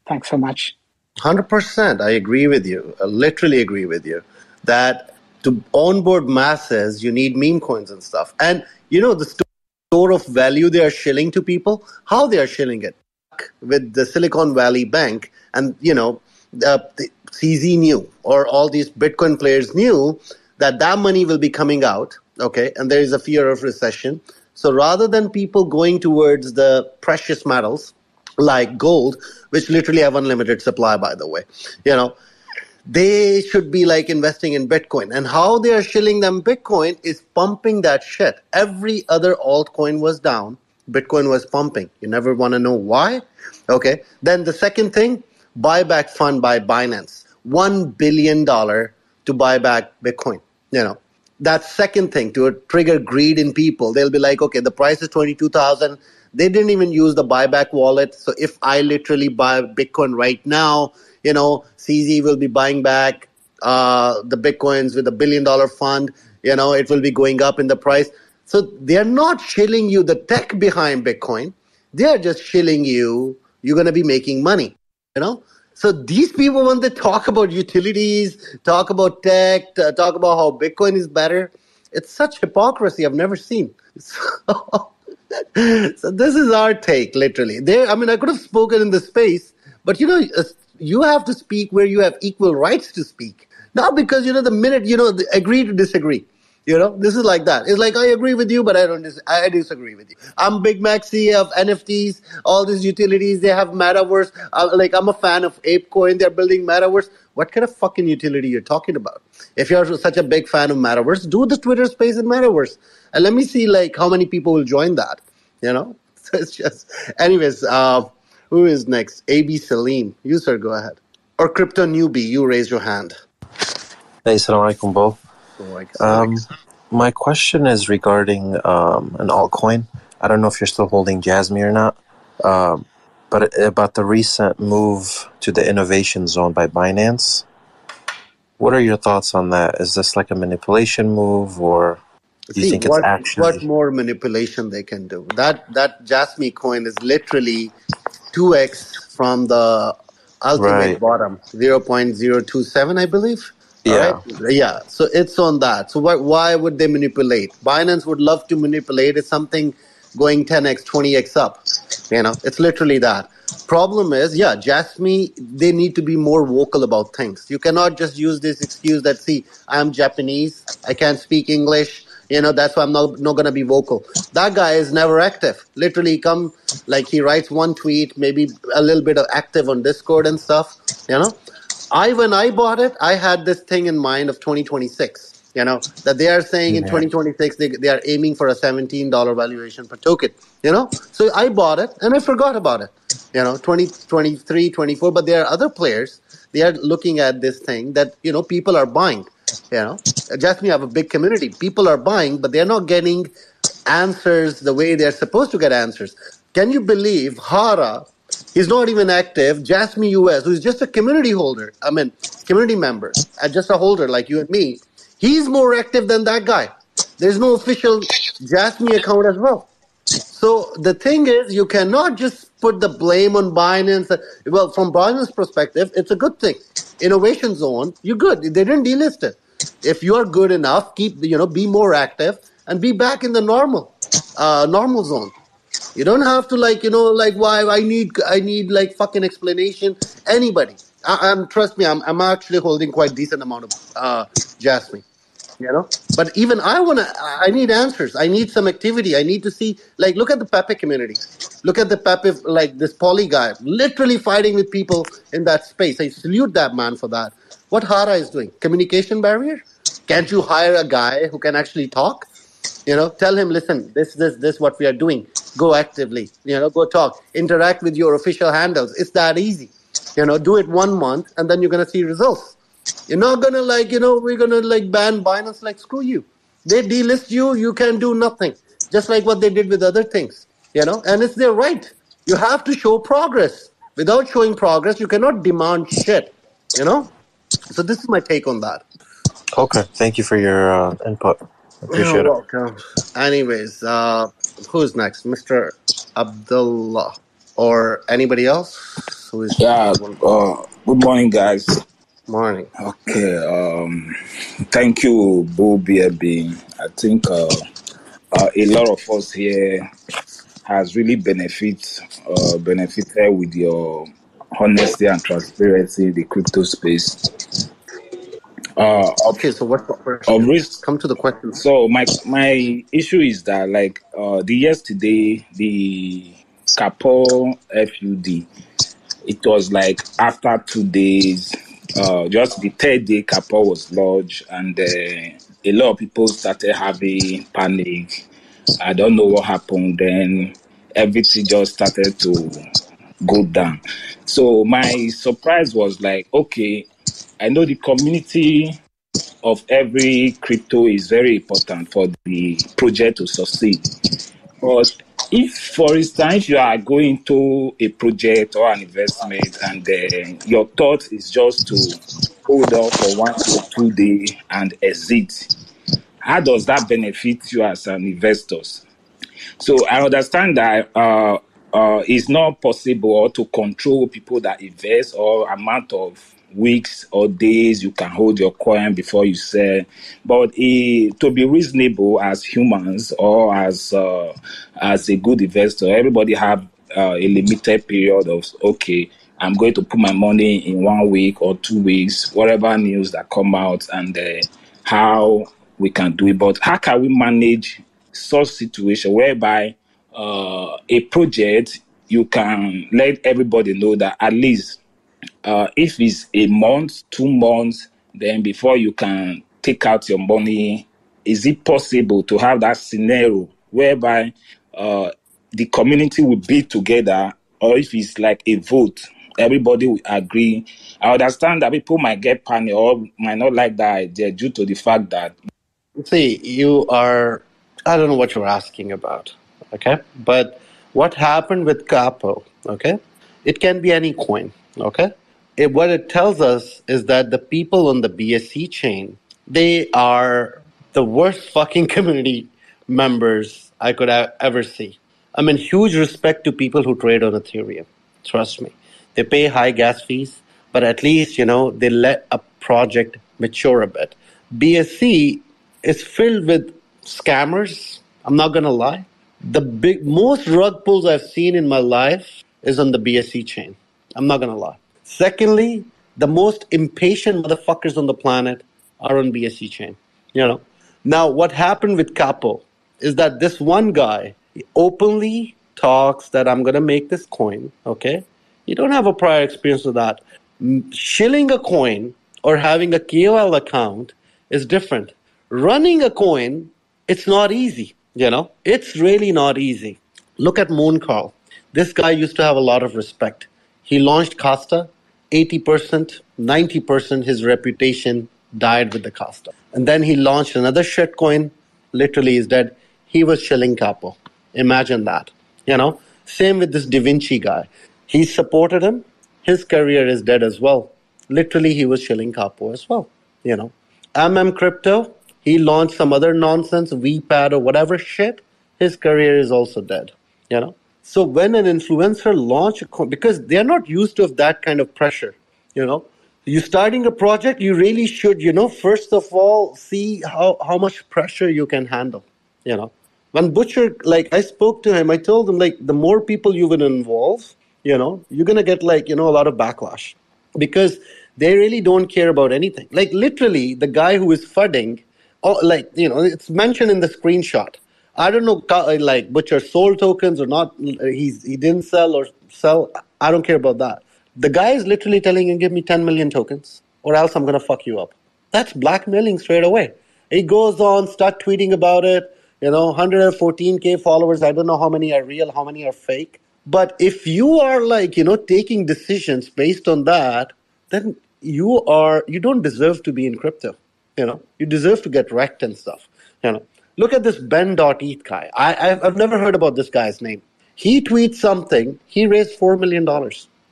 Thanks so much. 100%. I agree with you. I literally agree with you that to onboard masses, you need meme coins and stuff. And the store of value they are shilling to people, how they are shilling it with the Silicon Valley Bank, and the CZ knew, or all these Bitcoin players knew that that money will be coming out. Okay, and there is a fear of recession. So rather than people going towards the precious metals like gold, which literally have unlimited supply, by the way, they should be like investing in Bitcoin. And how they are shilling them Bitcoin is pumping that shit. Every other altcoin was down. Bitcoin was pumping. You never want to know why. Okay. Then the second thing, buyback fund by Binance. $1 billion to buy back Bitcoin. That second thing to trigger greed in people. They'll be like, okay, the price is 22,000. They didn't even use the buyback wallet. So if I literally buy Bitcoin right now, CZ will be buying back the Bitcoins with $1 billion fund. It will be going up in the price. So they're not shilling you the tech behind Bitcoin. They're just shilling you. You're going to be making money. So these people, when they talk about utilities, talk about tech, talk about how Bitcoin is better, it's such hypocrisy I've never seen. So this is our take, literally. I could have spoken in the space, but you have to speak where you have equal rights to speak. Not because the minute agree to disagree. This is like that. It's like I agree with you, but I disagree with you. I'm Big Maxi of NFTs, all these utilities. They have metaverse. I'm a fan of ApeCoin. They're building metaverse. What kind of fucking utility you're talking about? If you're such a big fan of metaverse, do the Twitter space in metaverse, and let me see how many people will join that. So it's just. Anyways, who is next? AB Salim. You sir, go ahead. Or Crypto Newbie, you raise your hand. Hey, Assalamu alaikum, Bull. My question is regarding an altcoin. I don't know if you're still holding Jasmy or not, but about the recent move to the innovation zone by Binance. What are your thoughts on that? Is this like a manipulation move, or do you think it's actually... what more manipulation they can do? That Jasmy coin is literally 2x from the ultimate bottom, 0.027, I believe. Yeah. All right? Yeah. So it's on that. So why would they manipulate? Binance would love to manipulate. It's something going 10x, 20x up. It's literally that. Problem is, Jasmy, they need to be more vocal about things. You cannot just use this excuse that, see, I'm Japanese, I can't speak English, that's why I'm not going to be vocal. That guy is never active. Literally he writes one tweet, maybe a little bit of active on Discord and stuff, when I bought it, I had this thing in mind of 2026, that they are saying in 2026, they are aiming for a $17 valuation per token, So I bought it and I forgot about it, 2023, 24. But there are other players, they are looking at this thing that, people are buying, Just me have a big community. People are buying, but they're not getting answers the way they're supposed to get answers. Can you believe Hara? He's not even active. Jasmy US, who's just a community holder, community member, just a holder like you and me, he's more active than that guy. There's no official Jasmy account as well. So the thing is, you cannot just put the blame on Binance. Well, from Binance's perspective, it's a good thing. Innovation zone, you're good. They didn't delist it. If you are good enough, be more active and be back in the normal zone. You don't have to why I need fucking explanation. Anybody, trust me, I'm actually holding quite decent amount of Jasmine, But even I need answers. I need some activity. I need to see look at the Pepe community. Look at the Pepe this Poly guy, literally fighting with people in that space. I salute that man for that. What Hara is doing, communication barrier. Can't you hire a guy who can actually talk? Tell him, listen, this what we are doing. Go actively, go talk, interact with your official handles. It's that easy. Do it 1 month and then you're going to see results. You're not going to we're going to ban Binance, screw you. They delist you, you can do nothing. Just like what they did with other things, and it's their right. You have to show progress. Without showing progress, you cannot demand shit, So this is my take on that. Okay. Thank you for your input. Appreciate You're welcome. Anyways, who's next? Mr. Abdullah, or anybody else who is Yeah, one. good morning, guys. Morning. Okay, thank you, BULL.BNB. I think a lot of us here has really benefited with your honesty and transparency in the crypto space. Of Okay, so what's the of question? risk. Come to the question. So my issue is that the yesterday the Capo FUD. It was like after 2 days, just the third day, Kappa was lodged, and a lot of people started having panic. I don't know what happened. Then everything just started to go down. So my surprise was like, okay, I know the community of every crypto is very important for the project to succeed. But if, for instance, you are going to a project or an investment and your thought is just to hold on for 1 to 2 days and exit, how does that benefit you as an investor? So I understand that it's not possible to control people that invest or amount of weeks or days you can hold your coin before you sell. But to be reasonable as humans or as a good investor, everybody have a limited period of okay. I'm going to put my money in 1 week or 2 weeks, whatever news that come out, and how we can do it. But how can we manage such situation whereby a project you can let everybody know that at least if it's a month, 2 months, then before you can take out your money, is it possible to have that scenario whereby the community will be together, or if it's like a vote, everybody will agree? I understand that people might get panic or might not like that idea due to the fact that See, you are. I don't know what you're asking about. Okay, but what happened with Capo? Okay, it can be any coin. Okay, what it tells us is that the people on the BSC chain, they are the worst fucking community members I could ever see. I mean, huge respect to people who trade on Ethereum. Trust me, they pay high gas fees, but at least they let a project mature a bit. BSC is filled with scammers. I'm not gonna lie. The most rug pulls I've seen in my life is on the BSC chain. I'm not gonna lie. Secondly, the most impatient motherfuckers on the planet are on BSC chain. You know. Now, what happened with Capo is that this one guy openly talks that I'm gonna make this coin. Okay, you don't have a prior experience with that. Shilling a coin or having a KOL account is different. Running a coin, it's not easy. It's really not easy. Look at Moon Carl. This guy used to have a lot of respect. He launched Costa, 80%, 90% his reputation died with the Costa. And then he launched another shitcoin, literally is dead. He was shilling Capo. Imagine that. Same with this Da Vinci guy. He supported him. His career is dead as well. Literally, he was shilling Capo as well. You know, Crypto, he launched some other nonsense, VPAD or whatever shit. His career is also dead. So when an influencer launch because they are not used to that kind of pressure, you know, you starting a project, you really should, first of all, see how much pressure you can handle. You know, when Butcher, like I spoke to him, I told him like the more people you will involve, you're gonna get a lot of backlash because they really don't care about anything. Like literally, the guy who is fudding, it's mentioned in the screenshot. I don't know, like Butcher sold tokens or not. He didn't sell or sell. I don't care about that. The guy is literally telling him, "Give me 10 million tokens, or else I'm gonna fuck you up." That's blackmailing straight away. He goes on, start tweeting about it. 114K followers. I don't know how many are real, how many are fake. But if you are taking decisions based on that, then you don't deserve to be in crypto. You deserve to get wrecked and stuff. Look at this Ben.eth guy. I've never heard about this guy's name. He tweets something. He raised $4 million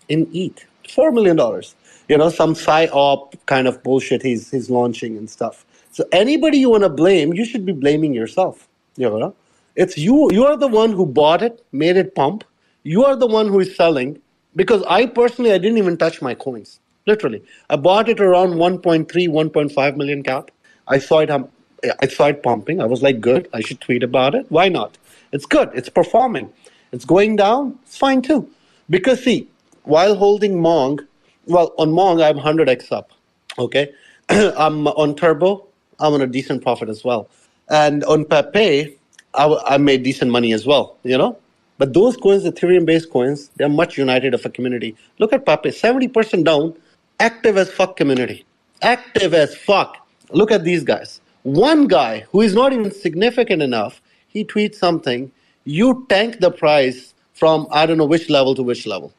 in ETH. $4 million. Some psy-op kind of bullshit he's launching and stuff. So anybody you want to blame, you should be blaming yourself. It's you. You are the one who bought it, made it pump. You are the one who is selling. Because I personally, I didn't even touch my coins. Literally, I bought it around 1.3, 1.5 million cap. I saw it. I saw it pumping. I was like, good. I should tweet about it. Why not? It's good. It's performing. It's going down. It's fine too. Because see, while holding Mong, well, on Mong I'm 100x up. Okay, I'm on Turbo. I'm on a decent profit as well. And on Pepe, I made decent money as well, you know? But those coins, Ethereum-based coins, they're much united of a community. Look at Pepe, 70% down, active as fuck community. Active as fuck. Look at these guys. One guy who is not even significant enough, he tweets something, you tank the price from I don't know which level to which level.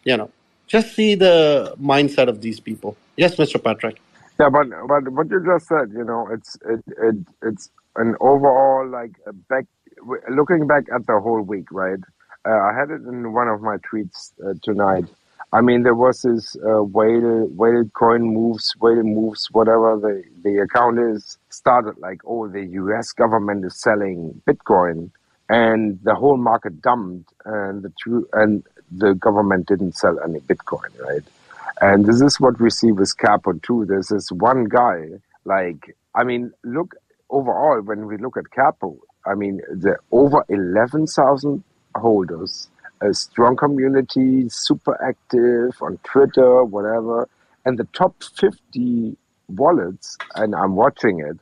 You know, just see the mindset of these people. Yes, Mr. Patrick. Yeah, but what you just said, you know, it's an overall like looking back at the whole week, right? I had it in one of my tweets tonight. I mean, there was this weighted coin moves, whatever the account is, started like, oh, the U.S. government is selling Bitcoin, and the whole market dumped, and the government didn't sell any Bitcoin, right? And this is what we see with Capo too. There's this one guy, like, I mean, look, overall, when we look at Capo, I mean, the over 11,000 holders, a strong community, super active on Twitter, whatever, and the top 50 wallets, and I'm watching it,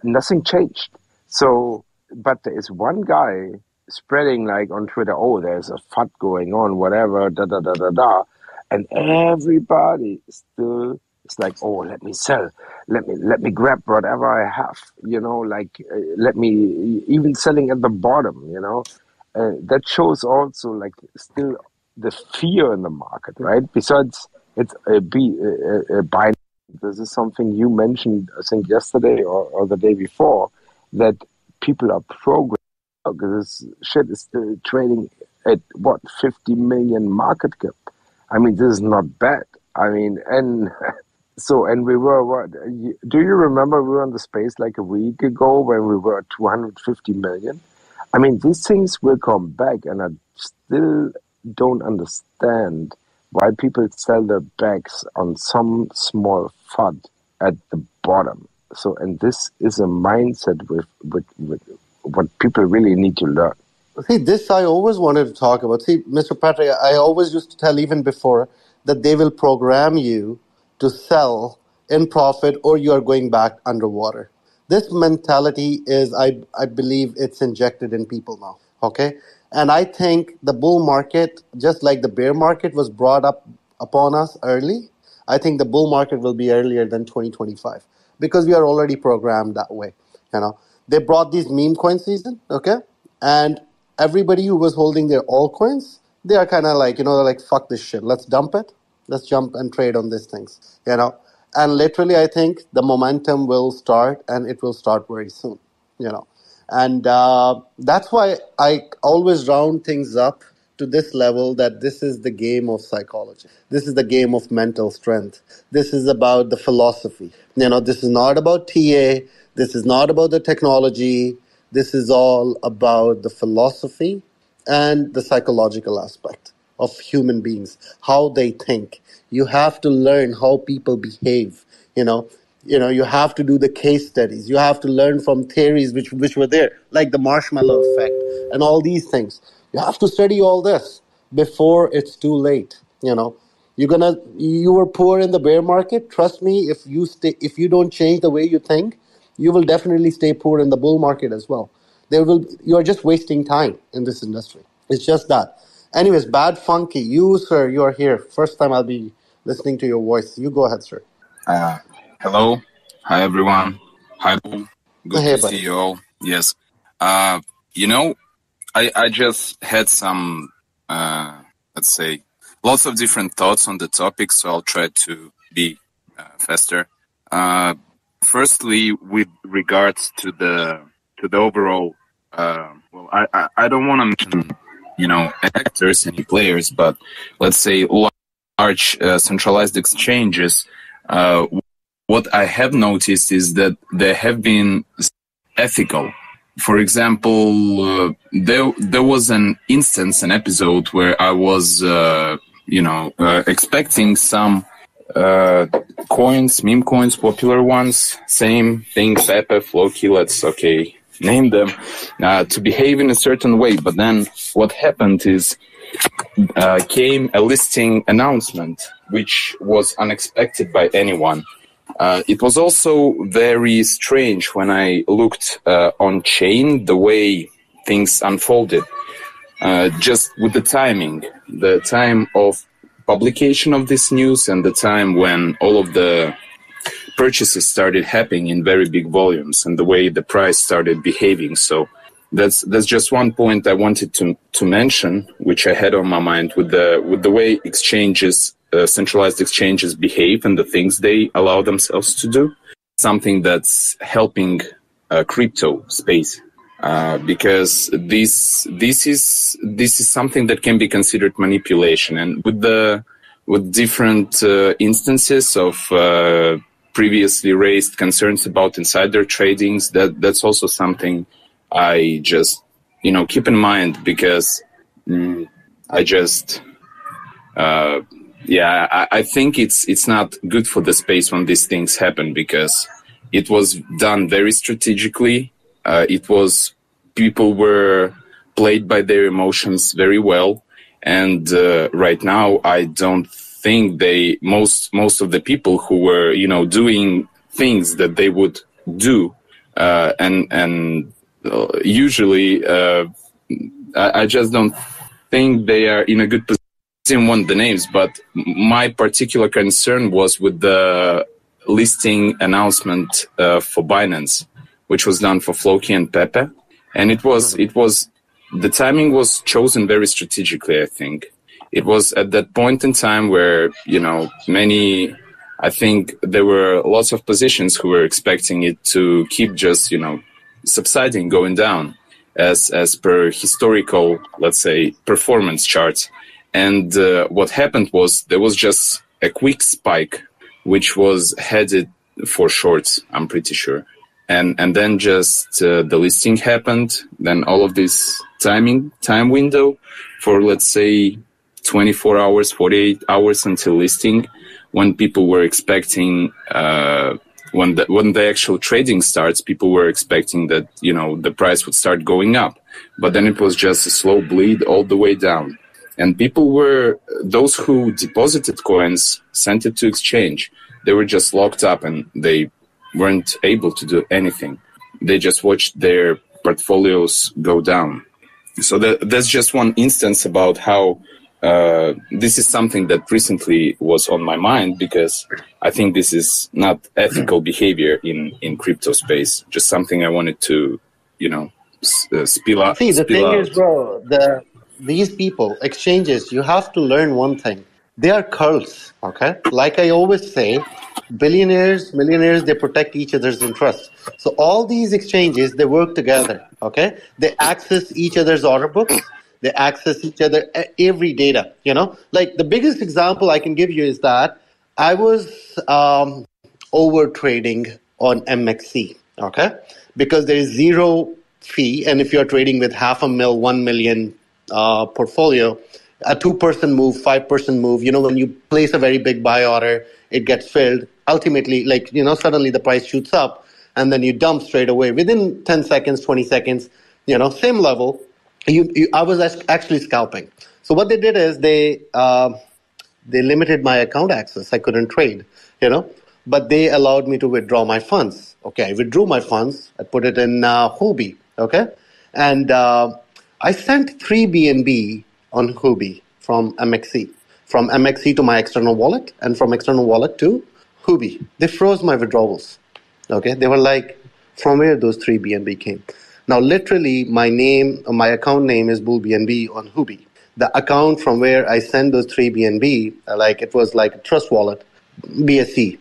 nothing changed. So, but there is one guy spreading like on Twitter, oh, there's a FUD going on, whatever, da da da da da. And everybody still is like, oh, let me sell, let me grab whatever I have, you know, like let me even selling at the bottom, you know. That shows also like still the fear in the market, right? Besides, it's a buy. This is something you mentioned, I think, yesterday or the day before, that people are programmed because this shit is still trading at what 50 million market cap. I mean, this is not bad. I mean, and so, and we were, what, do you remember we were on the space like a week ago when we were at 250 million? I mean, these things will come back, and I still don't understand why people sell their bags on some small FUD at the bottom. So, and this is a mindset with what people really need to learn. See, this I always wanted to talk about. See, Mr. Patrick, I always used to tell even before that they will program you to sell in profit or you are going back underwater. This mentality is, I believe it's injected in people now, okay? And I think the bull market, just like the bear market was brought up upon us early, I think the bull market will be earlier than 2025 because we are already programmed that way, you know? They brought these meme coin season, okay? And everybody who was holding their altcoins, they are kind of like, you know, they're like, fuck this shit. Let's dump it. Let's jump and trade on these things, you know. And literally, I think the momentum will start, and it will start very soon, you know. And that's why I always round things up to this level, that this is the game of psychology. This is the game of mental strength. This is about the philosophy. You know, this is not about TA. This is not about the technology. This is all about the philosophy and the psychological aspect of human beings, how they think. You have to learn how people behave, you know. You have to do the case studies. You have to learn from theories which were there, like the marshmallow effect and all these things. You have to study all this before it's too late, you know. You were poor in the bear market. Trust me, if you don't change the way you think, you will definitely stay poor in the bull market as well. You are just wasting time in this industry. It's just that. Anyways, Bad Funky, you, sir, you are here. First time I'll be listening to your voice. You go ahead, sir. Hello. Hi, everyone. Hi, Bull. Good Hey, to buddy. see you all. Yes. You know, I just had some, let's say, lots of different thoughts on the topic, so I'll try to be faster. Firstly, with regards to the overall, well, I don't want to mention, you know, actors, any players, but let's say large centralized exchanges. What I have noticed is that there have been ethical for example, there was an episode where I was, expecting some coins, meme coins, popular ones, same thing, Pepe, Floki, let's name them, to behave in a certain way. But then what happened is came a listing announcement, which was unexpected by anyone. It was also very strange when I looked on chain, the way things unfolded, just with the timing, the time of publication of this news and the time when all of the purchases started happening in very big volumes and the way the price started behaving. So that's just one point I wanted to mention, which I had on my mind with the way exchanges, centralized exchanges behave and the things they allow themselves to do. Something that's helping crypto space, because this is something that can be considered manipulation, and with different instances of previously raised concerns about insider tradings, that's also something I just keep in mind, because I just I think it's not good for the space when these things happen, because it was done very strategically. People were played by their emotions very well, and right now I don't think most of the people who were doing things that they would do and usually I just don't think they are in a good position. I didn't want the names, but my particular concern was with the listing announcement for Binance, which was done for Floki and Pepe, and it was the timing was chosen very strategically. I think it was at that point in time where I think there were lots of positions who were expecting it to keep just subsiding, going down as per historical, let's say, performance charts. And what happened was there was just a quick spike, which was headed for shorts, I'm pretty sure. And then just the listing happened. Then all of this time window for, let's say, 24 hours, 48 hours until listing, when people were expecting, when the actual trading starts, people were expecting that, the price would start going up. But then it was just a slow bleed all the way down. And those who deposited coins, sent it to exchange, they were just locked up and they weren't able to do anything. They just watched their portfolios go down. So that's just one instance about how this is something that recently was on my mind, because I think this is not ethical behavior in crypto space. Just something I wanted to, spill out. See, the thing is, bro, these people, exchanges, you have to learn one thing. They are cults, okay? Like I always say, billionaires, millionaires, they protect each other's interests. So all these exchanges, they work together, okay? They access each other's order books. They access each other, every data, Like the biggest example I can give you is that I was over trading on MXC, okay? Because there is zero fee. And if you're trading with $500,000, 1 million portfolio, a 2% move, 5% move, when you place a very big buy order, it gets filled. Ultimately, suddenly the price shoots up and then you dump straight away within 10 seconds, 20 seconds, same level. I was actually scalping. So what they did is they limited my account access. I couldn't trade, but they allowed me to withdraw my funds. Okay, I withdrew my funds. I put it in Huobi, okay? And I sent 3 BNB on Huobi from MXC. From MXC to my external wallet, and from external wallet to Huobi. They froze my withdrawals. Okay, they were like, from where those 3 BNB came? Now, literally, my account name is BULL.BNB on Huobi. The account from where I send those 3 BNB, it was like a trust wallet, BSC,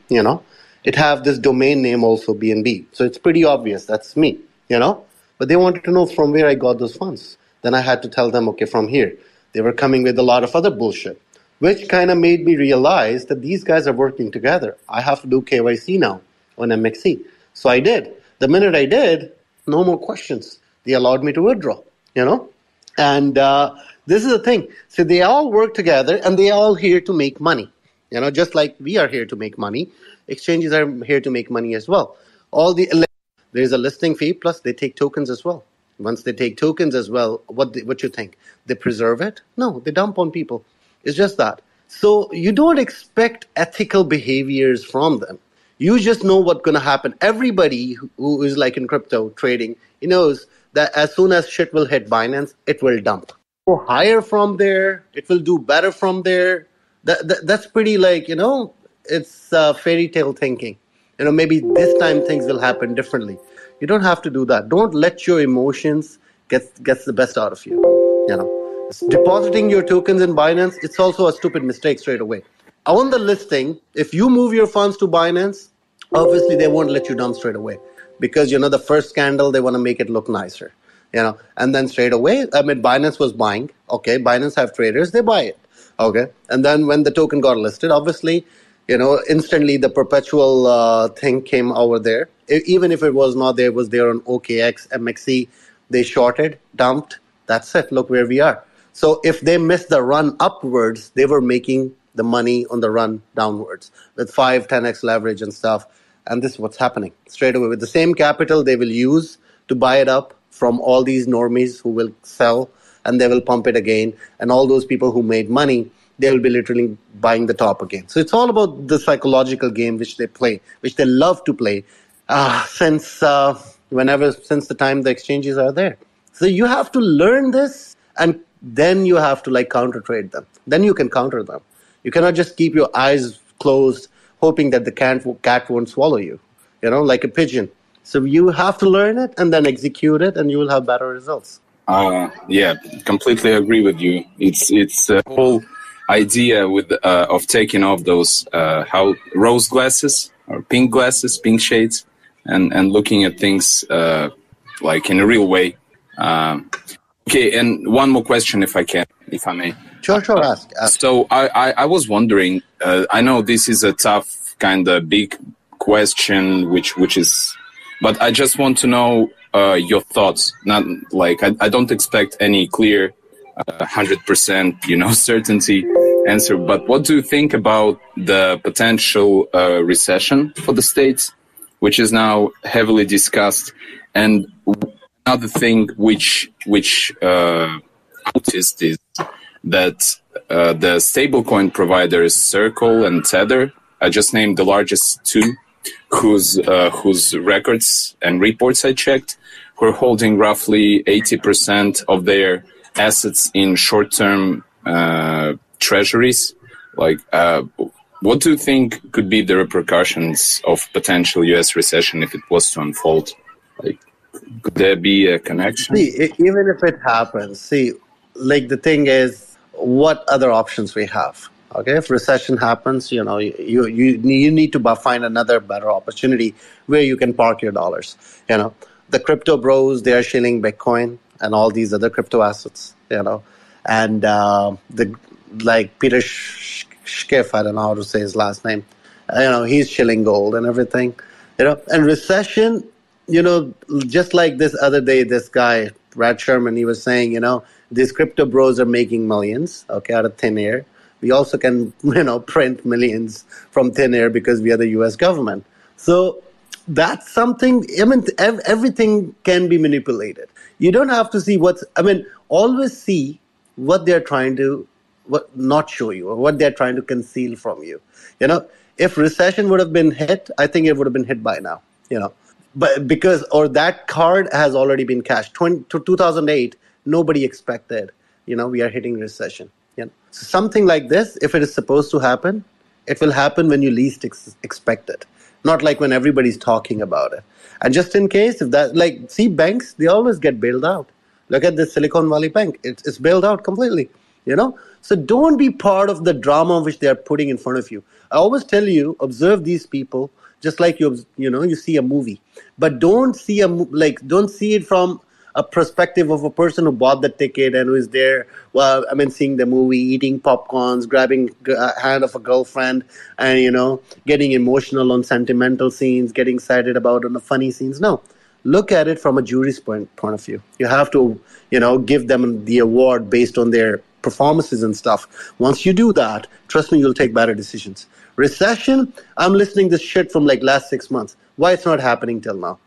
It have this domain name also, BNB. So it's pretty obvious, that's me, But they wanted to know from where I got those funds. Then I had to tell them, okay, from here. They were coming with a lot of other bullshit, which kind of made me realize that these guys are working together. I have to do KYC now on MXC. So I did. The minute I did, no more questions. They allowed me to withdraw, And this is the thing. So they all work together and they are all here to make money. Just like we are here to make money, exchanges are here to make money as well. There's a listing fee, plus they take tokens as well. Once they take tokens as well, what you think? They preserve it? No, they dump on people. It's just that. So you don't expect ethical behaviors from them. You just know what's going to happen. Everybody who is like in crypto trading, he knows that as soon as shit will hit Binance, it will dump. Go higher from there. It will do better from there. That's pretty it's fairy tale thinking. Maybe this time things will happen differently. You don't have to do that. Don't let your emotions get the best out of you. Depositing your tokens in Binance, it's also a stupid mistake straight away. On the listing, if you move your funds to Binance, obviously they won't let you dump straight away because, the first scandal, they want to make it look nicer, and then straight away, Binance was buying. Okay, Binance have traders, they buy it. Okay, and then when the token got listed, obviously, instantly the perpetual thing came over there. Even if it was not there, it was there on OKX, MXC. They shorted, dumped. That's it. Look where we are. So if they missed the run upwards, they were making the money on the run downwards with 5-10x leverage and stuff. And this is what's happening straight away. With the same capital they will use to buy it up from all these normies who will sell, and they will pump it again. And all those people who made money, they will be literally buying the top again. So it's all about the psychological game which they play, which they love to play since the time the exchanges are there. So you have to learn this, and then you have to counter trade them. Then you can counter them. You cannot just keep your eyes closed, hoping that the cat won't swallow you, like a pigeon. So you have to learn it and then execute it, and you will have better results. Yeah, completely agree with you. It's a whole idea of taking off those rose glasses or pink glasses, pink shades, and looking at things in a real way. Okay, and one more question, if I may. Sure, ask. So I was wondering. I know this is a tough, kind of big question, which is, but I just want to know your thoughts. Not I don't expect any clear, 100%, certainty answer. But what do you think about the potential recession for the States, which is now heavily discussed? And another thing which noticed is that the stablecoin providers Circle and Tether, I just named the largest two, whose records and reports I checked, were holding roughly 80% of their assets in short-term treasuries. What do you think could be the repercussions of potential U.S. recession if it was to unfold? Could there be a connection? Even if it happens, the thing is, what other options we have? Okay, if recession happens, you need to find another better opportunity where you can park your dollars. The crypto bros, they are shilling Bitcoin and all these other crypto assets. And Peter Schiff, I don't know how to say his last name. He's shilling gold and everything. And recession. Just like this other day, this guy, Brad Sherman, he was saying, these crypto bros are making millions, okay, out of thin air. We also can, print millions from thin air because we are the U.S. government. So that's something, everything can be manipulated. You don't have to see always see what they're trying to not show you or what they're trying to conceal from you. If recession would have been hit, I think it would have been hit by now, But that card has already been cashed. 2008, nobody expected, we are hitting recession. So something like this, if it is supposed to happen, it will happen when you least expect it. Not like when everybody's talking about it. And just in case, if that, banks, they always get bailed out. Look at the Silicon Valley Bank. It's bailed out completely, So don't be part of the drama which they are putting in front of you. I always tell you, observe these people just like you see a movie, but don't see it from a perspective of a person who bought the ticket and who is there. Seeing the movie, eating popcorns, grabbing a hand of a girlfriend, and getting emotional on sentimental scenes, getting excited about on the funny scenes. No, look at it from a jury's point of view. You have to, give them the award based on their performances and stuff. Once you do that, trust me, you'll take better decisions. Recession, I'm listening this shit from like last 6 months. Why it's not happening till now,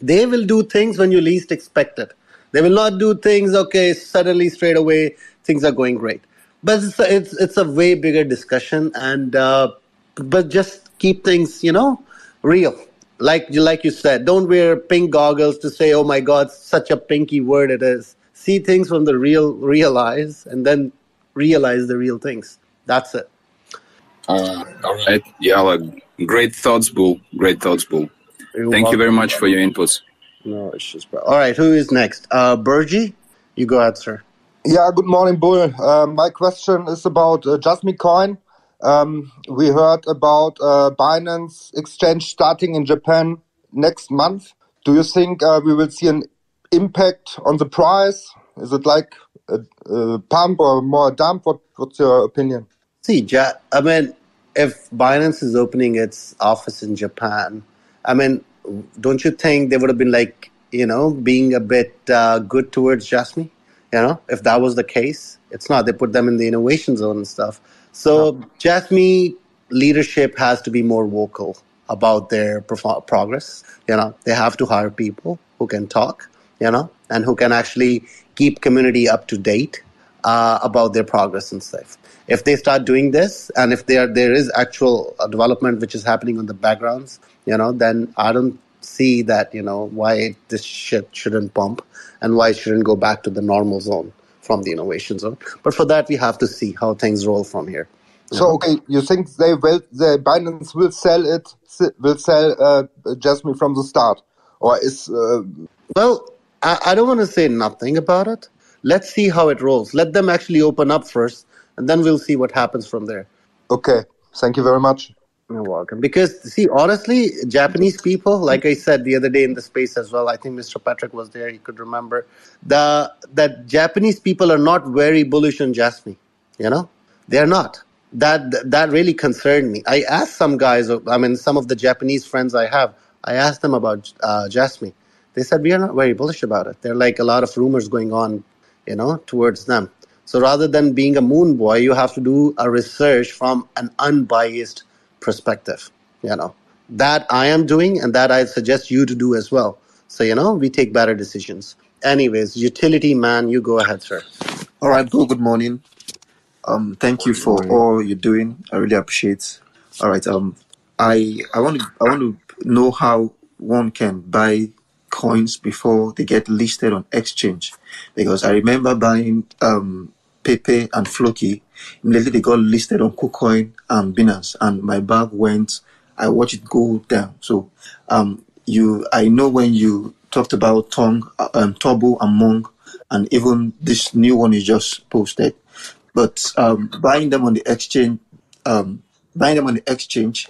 They will do things when you least expect it. They will not do things, okay, suddenly straight away things are going great. But it's a way bigger discussion, and but just keep things, real. Like you said, don't wear pink goggles to say, oh my God, such a pinky word it is. See things from the real eyes, and then realize the real things. That's it. All right. Yeah, like, great thoughts, Bull. Great thoughts, Bull. Thank you very much for your inputs. No issues, bro. All right, who is next? Burgi, you go ahead, sir. Yeah, good morning, Bull. My question is about Jasmy Coin. We heard about Binance exchange starting in Japan next month. Do you think we will see an impact on the price? Is it like a pump or more a dump? What's your opinion? See, I mean, if Binance is opening its office in Japan, I mean, don't you think they would have been like, being a bit good towards Jasmy? If that was the case, it's not. They put them in the innovation zone and stuff. So Jasmy leadership has to be more vocal about their progress. They have to hire people who can talk, and who can actually keep community up to date about their progress and stuff. If they start doing this, and if there is actual development which is happening on the backgrounds, then I don't see that, why this shit shouldn't pump and why it shouldn't go back to the normal zone from the innovation zone. But for that, we have to see how things roll from here. So, okay, you think Binance will sell Jasmy from the start? Or is... Well, I don't want to say nothing about it. Let's see how it rolls. Let them actually open up first, and then we'll see what happens from there. Okay, thank you very much. You're welcome. Because, see, honestly, Japanese people, like I said the other day in the space as well, I think Mr. Patrick was there, he could remember, that Japanese people are not very bullish on Jasmy. They're not. That really concerned me. I asked some guys, some of the Japanese friends I have, I asked them about Jasmy. They said, we are not very bullish about it. There are like a lot of rumors going on, towards them. So rather than being a moon boy, you have to do a research from an unbiased perspective, that I am doing, and that I suggest you to do as well. So, we take better decisions. Anyways, utility man, you go ahead, sir. All right, good morning. Thank you for all you're doing. I really appreciate. All right. I want to know how one can buy coins before they get listed on exchange, because I remember buying Pepe and Floki. Immediately they got listed on KuCoin and Binance, and my bag went. I watched it go down. So, I know when you talked about Turbo and Monk, and even this new one you just posted. But buying them on the exchange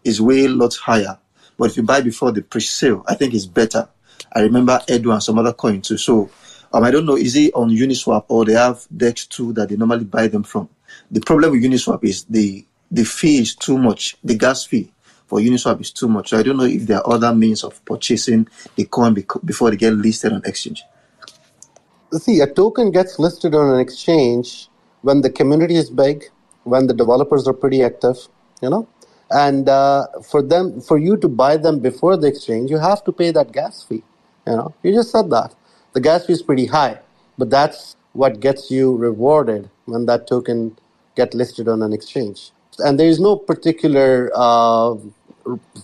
is way a lot higher. But if you buy before the pre-sale, I think it's better. I remember Edu and some other coins too. So I don't know, is it on Uniswap or they have DEX too that they normally buy them from? The problem with Uniswap is the fee is too much. The gas fee for Uniswap is too much. So I don't know if there are other means of purchasing the coin before they get listed on exchange. See, a token gets listed on an exchange when the community is big, when the developers are pretty active, and for you to buy them before the exchange, you have to pay that gas fee. You just said that. The gas fee is pretty high, but that's what gets you rewarded when that token gets listed on an exchange. And there is no particular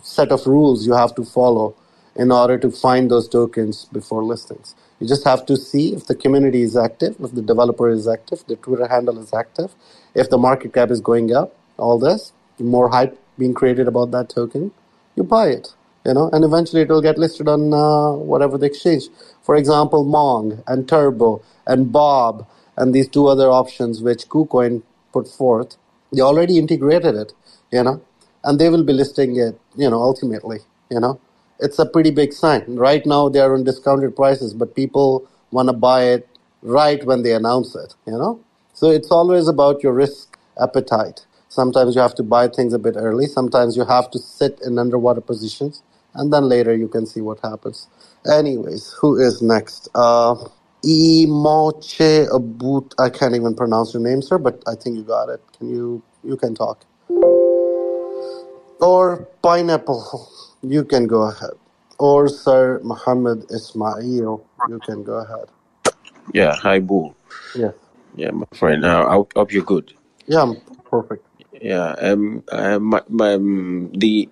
set of rules you have to follow in order to find those tokens before listings. You just have to see if the community is active, if the developer is active, the Twitter handle is active, if the market cap is going up, all this, more hype being created about that token, you buy it, and eventually it will get listed on whatever the exchange. For example, Mong and Turbo and Bob and these two other options which KuCoin put forth, they already integrated it, and they will be listing it, ultimately, It's a pretty big sign. Right now, they are on discounted prices, but people want to buy it right when they announce it, So it's always about your risk appetite. Sometimes you have to buy things a bit early. Sometimes you have to sit in underwater positions and then later you can see what happens. Anyways, who is next? Imoche Abut. I can't even pronounce your name, sir, but I think you got it. You can talk. Or Pineapple, you can go ahead. Or Sir Muhammad Ismail, you can go ahead. Yeah, hi, Bull. Yes. Yeah, my friend. I hope you're good. Yeah, I'm perfect. Yeah. The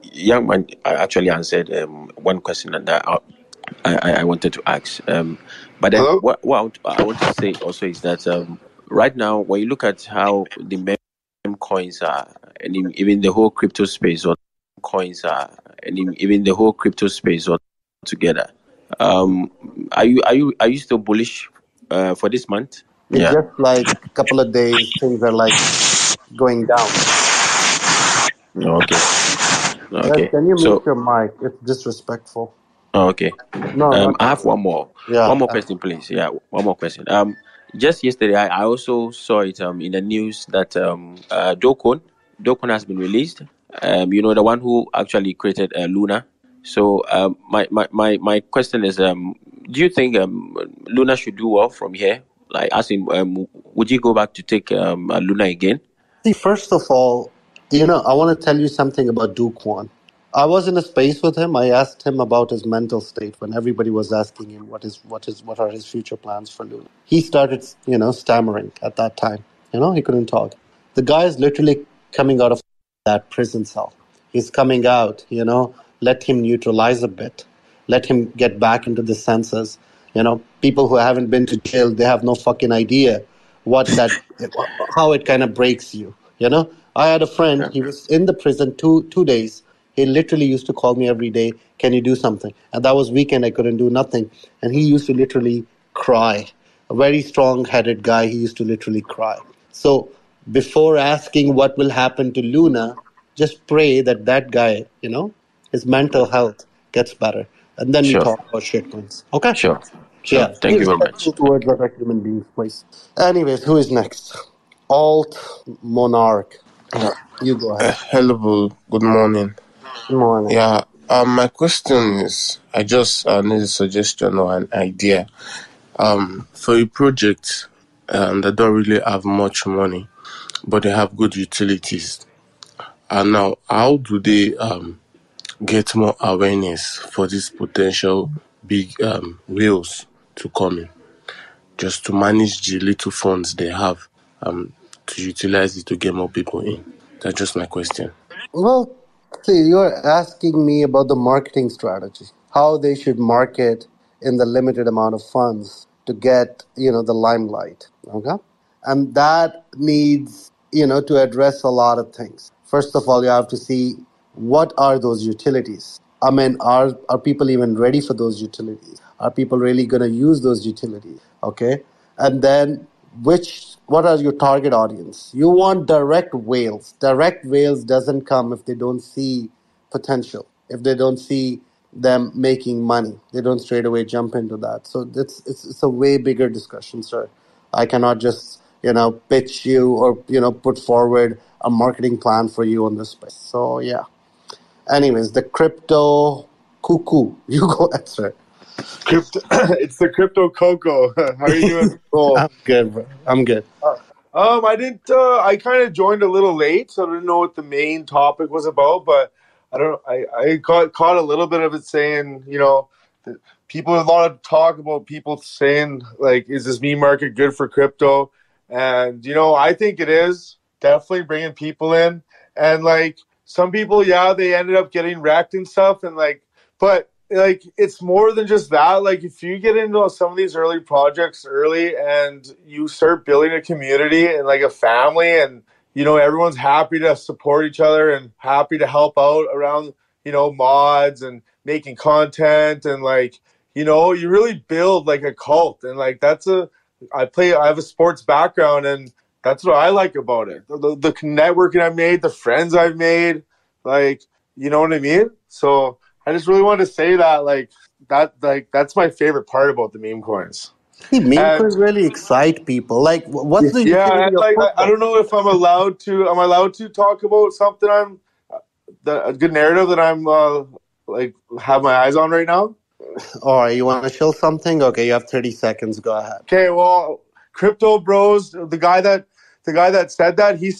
young man actually answered one question that I wanted to ask. But then Hello? what I want to say also is that right now when you look at how the meme coins are, and even the whole crypto space or coins are, and even the whole crypto space all together, are you still bullish for this month? It's Yeah. just like a couple of days, things are like going down. Okay. Guys, Okay. can you mute So your mic? It's disrespectful. okay. No, not I you. have one more. Yeah. One more question, please. Yeah, one more question. Just yesterday, I also saw it in the news that Dokon has been released. The one who actually created Luna. So my question is, do you think Luna should do well from here? Like, as in, would you go back to take Luna again? See, first of all, I want to tell you something about Duke One. I was in a space with him. I asked him about his mental state when everybody was asking him what are his future plans for Luna. He started, stammering at that time. He couldn't talk. The guy is literally coming out of that prison cell. He's coming out, let him neutralize a bit. Let him get back into the senses. People who haven't been to jail, they have no fucking idea what that, how it kind of breaks you. I had a friend. Yeah. He was in the prison two days. He literally used to call me every day. Can you do something? And that was weekend. I couldn't do nothing. And he used to literally cry. A very strong-headed guy. He used to literally cry. So before asking what will happen to Luna, just pray that that guy, his mental health gets better, and then we Sure. talk about shitcoins. Okay? Sure. Sure. Yeah. Be Thank you very much. respectful towards other human beings, please. Anyways, who is next? Alt Monarch. You go ahead. Hello, Bull. Good morning. Good morning. Yeah, my question is, I just need a suggestion or an idea. For a project that don't really have much money, but they have good utilities. And now, how do they get more awareness for these potential big whales to come in, just to manage the little funds they have, to utilize it to get more people in? That's just my question. Well, see, you're asking me about the marketing strategy, how they should market in the limited amount of funds to get, the limelight. Okay? And that needs, to address a lot of things. First of all, you have to see what are those utilities. I mean, are people even ready for those utilities? Are people really going to use those utilities? Okay? And then what are your target audience? You want direct whales. Direct whales doesn't come if they don't see potential, if they don't see them making money. They don't straight away jump into that. So it's a way bigger discussion, sir. I cannot just pitch you or put forward a marketing plan for you on this space. So yeah. Anyways, the crypto cuckoo. You go ahead, sir. Crypto, it's the crypto cocoa. How are you doing, Cole? I'm good, bro. I'm good. I didn't. I kind of joined a little late, so I didn't know what the main topic was about. But I don't. I got caught a little bit of it saying, that people a lot of talk about people saying like, is this meme market good for crypto? And I think it is definitely bringing people in. And like some people, yeah, they ended up getting wrecked and stuff, and but. Like it's more than just that. Like if you get into some of these early projects early and you start building a community and like a family, and everyone's happy to support each other and happy to help out around mods and making content, and you really build like a cult. And like I have a sports background, and that's what I like about it. The networking I've made, the friends I've made, you know what I mean? So I just really wanted to say that that's my favorite part about the meme coins. See, meme And coins really excite people. Like, what's the yeah, utility and of I crypto? don't know if I'm allowed to. Am I allowed to talk about something a good narrative that I'm like have my eyes on right now? Or you want to show something? Okay, you have 30 seconds. Go ahead. Okay, well, Crypto Bros, the guy that said that, he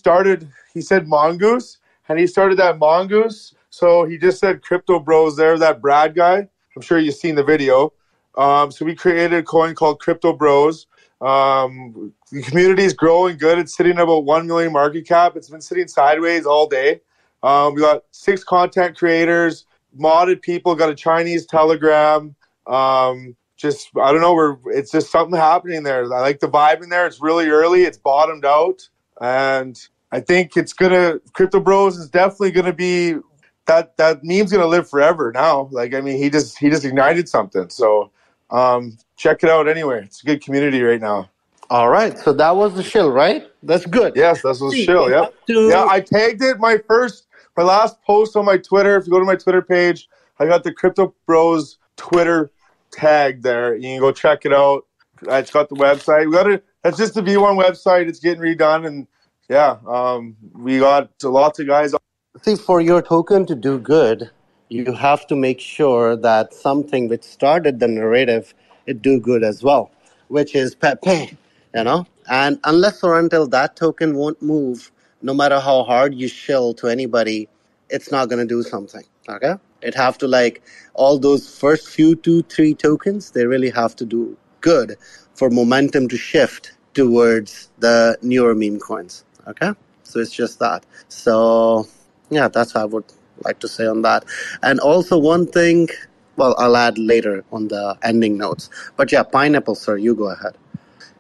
said Mongoose, and he started that Mongoose. So he just said Crypto Bros there, that Brad guy. I'm sure you've seen the video. So we created a coin called Crypto Bros. The community is growing good. It's sitting at about 1 million market cap. It's been sitting sideways all day. We got 6 content creators, modded people, got a Chinese Telegram. Just I don't know, it's just something happening there. I like the vibe in there. It's really early. It's bottomed out, and I think Crypto Bros is definitely gonna be that meme's gonna live forever now. Like I mean, he just ignited something. So check it out anyway. It's a good community right now. All right, so that was the shill, right? That's good. Yes, that was See, chill. you Yep. have to- Yeah, I tagged it my last post on my Twitter. If you go to my Twitter page, I got the Crypto Bros Twitter tag there. You can go check it out. It's got the website. That's just the V1 website. It's getting redone, and yeah, we got lots of guys. See, for your token to do good, you have to make sure that something which started the narrative, it do good as well, which is Pepe, And unless or until that token won't move, no matter how hard you shill to anybody, it's not going to do something, okay? It have to all those first few 2-3 tokens, they really have to do good for momentum to shift towards the newer meme coins, okay? So it's just that. So yeah, that's what I would like to say on that. And also one thing, well, I'll add later on the ending notes. But yeah, Pineapple, sir, you go ahead.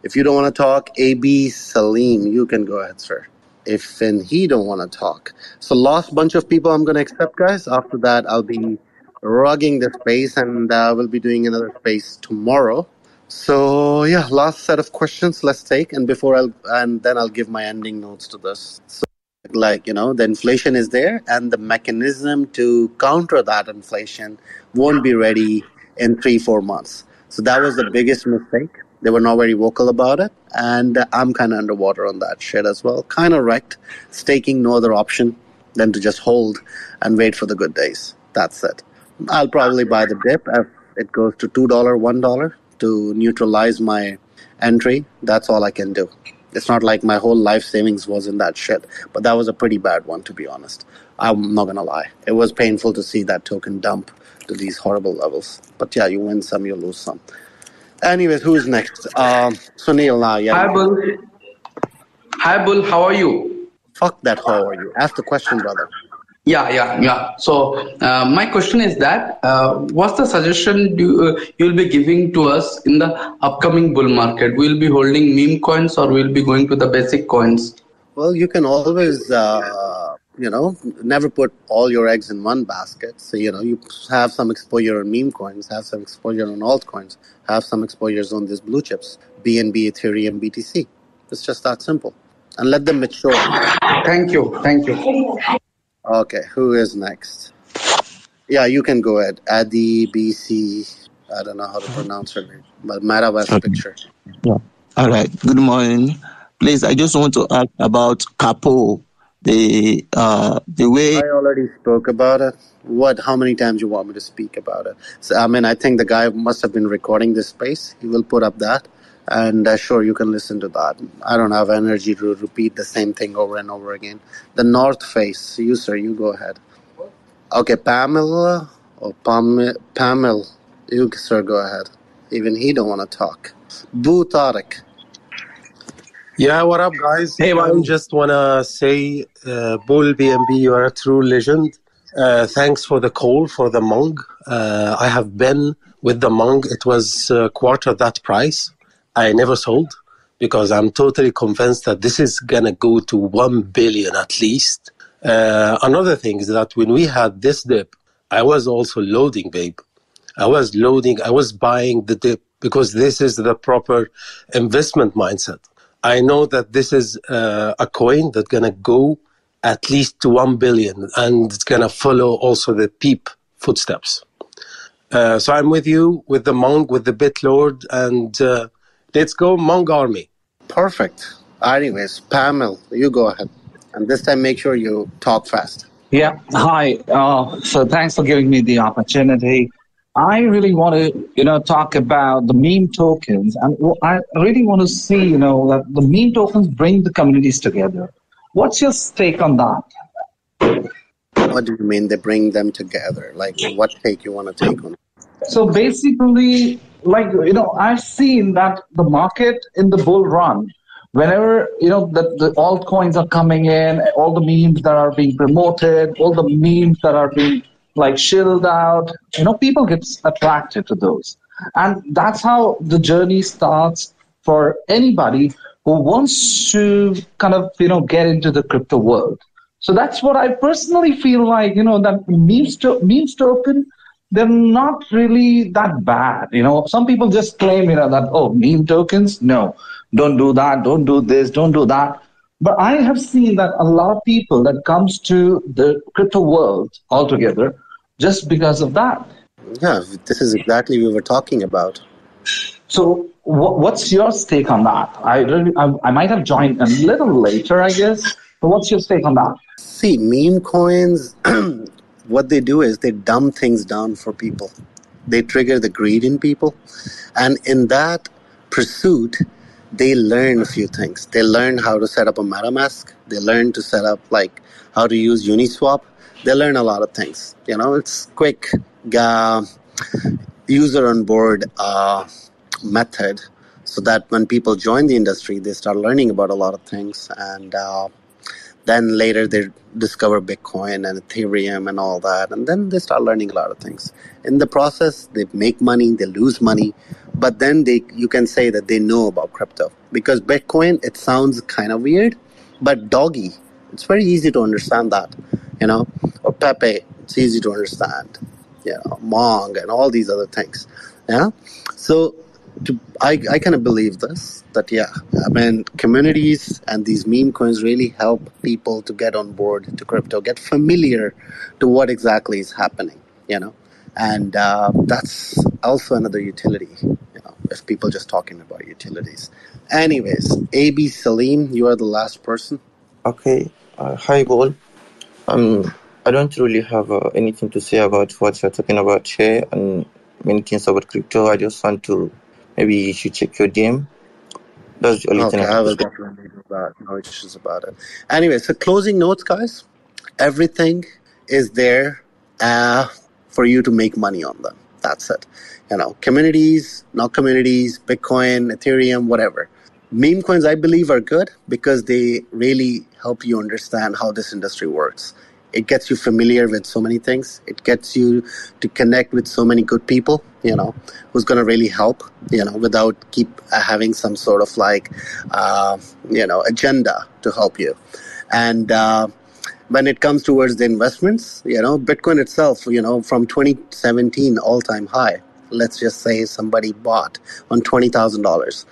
If you don't want to talk, AB Salim, you can go ahead, sir. If he don't want to talk. So last bunch of people I'm going to accept, guys. After that, I'll be rugging the space, and we'll be doing another space tomorrow. So yeah, last set of questions let's take, and then I'll give my ending notes to this. So the inflation is there, and the mechanism to counter that inflation won't be ready in 3-4 months. So that was the biggest mistake. They were not very vocal about it, and I'm kind of underwater on that shit as well. Kind of wrecked, staking no other option than to just hold and wait for the good days. That's it. I'll probably buy the dip if it goes to $2, $1 to neutralize my entry. That's all I can do. It's not like my whole life savings was in that shit, but that was a pretty bad one, to be honest. I'm not gonna lie. It was painful to see that token dump to these horrible levels. But yeah, you win some, you lose some. Anyways, who's next? Sunil now. Yeah. Hi, Bull. Hi, Bull. How are you? Fuck that. How are you? Ask the question, brother. Yeah. So my question is that what's the suggestion you'll be giving to us in the upcoming bull market? We'll be holding meme coins or we'll be going to the basic coins? Well, you can always, never put all your eggs in one basket. So, you have some exposure on meme coins, have some exposure on altcoins, have some exposures on these blue chips, BNB, Ethereum, BTC. It's just that simple. And let them mature. Thank you. Okay, who is next? Yeah, you can go ahead. Adi BC. I don't know how to pronounce her name, but Metaverse picture. Yeah. All right. Good morning. Please, I just want to ask about Capo. The way I already spoke about it. How many times you want me to speak about it? So, I think the guy must have been recording this space. He will put up that. And sure, you can listen to that. I don't have energy to repeat the same thing over and over again. The North Face. You, sir, you go ahead. Okay, Pamela or Pamel. You, sir, go ahead. Even he don't want to talk. Boo Tariq. Yeah, what up, guys? Hey, I just want to say, BULL.BNB, you are a true legend. Thanks for the call for the Mong. I have been with the Mong. It was quarter that price. I never sold because I'm totally convinced that this is going to go to 1 billion at least. Another thing is that when we had this dip, I was also loading, babe. I was buying the dip because this is the proper investment mindset. I know that this is a coin that's going to go at least to 1 billion and it's going to follow also the PEEP footsteps. So I'm with you, with the Monk, with the BitLord, and let's go Monk Army. Perfect. Anyways, Pamela, you go ahead. And this time make sure you talk fast. Yeah, hi. So thanks for giving me the opportunity. I really want to, talk about the meme tokens, and I really want to see, that the meme tokens bring the communities together. What's your take on that? What do you mean they bring them together? Like, what take you want to take on? So basically, like I've seen that the market in the bull run, whenever the altcoins are coming in, all the memes that are being promoted, all the memes that are being like shilled out, people get attracted to those, and that's how the journey starts for anybody who wants to kind of get into the crypto world. So that's what I personally feel like. That memes token, they're not really that bad. Some people just claim, that, oh, meme tokens, no, don't do that, don't do this, don't do that. But I have seen that a lot of people that comes to the crypto world altogether just because of that. Yeah, this is exactly what we were talking about. So what's your take on that? I might have joined a little later, I guess. But what's your take on that? See, meme coins, what they do is they dumb things down for people. They trigger the greed in people. And in that pursuit, they learn a few things. They learn how to set up a MetaMask. They learn to set up, like, how to use Uniswap. They learn a lot of things. It's quick user on board method, so that when people join the industry, they start learning about a lot of things. And then later they discover Bitcoin and Ethereum and all that. And then they start learning a lot of things. In the process, they make money, they lose money. But then you can say that they know about crypto. Because Bitcoin, it sounds kind of weird. But Doggy, it's very easy to understand that. Or Pepe, it's easy to understand. Mong and all these other things. Yeah. So I kind of believe this, that communities and these meme coins really help people to get on board to crypto, get familiar to what exactly is happening, and that's also another utility, if people just talking about utilities. Anyways, AB Salim, you are the last person. Okay. Hi, Bull. I don't really have anything to say about what you're talking about here and many things about crypto. I just want to, maybe you should check your DM. That's the only thing Okay, I will definitely do that. No issues about it. Anyway, so closing notes, guys. Everything is there for you to make money on them. That's it. Communities, not communities, Bitcoin, Ethereum, whatever. Meme coins, I believe, are good because they really help you understand how this industry works. It gets you familiar with so many things. It gets you to connect with so many good people, who's going to really help, without keep having some sort of agenda to help you. And when it comes towards the investments, Bitcoin itself, from 2017 all-time high, let's just say somebody bought on $20,000,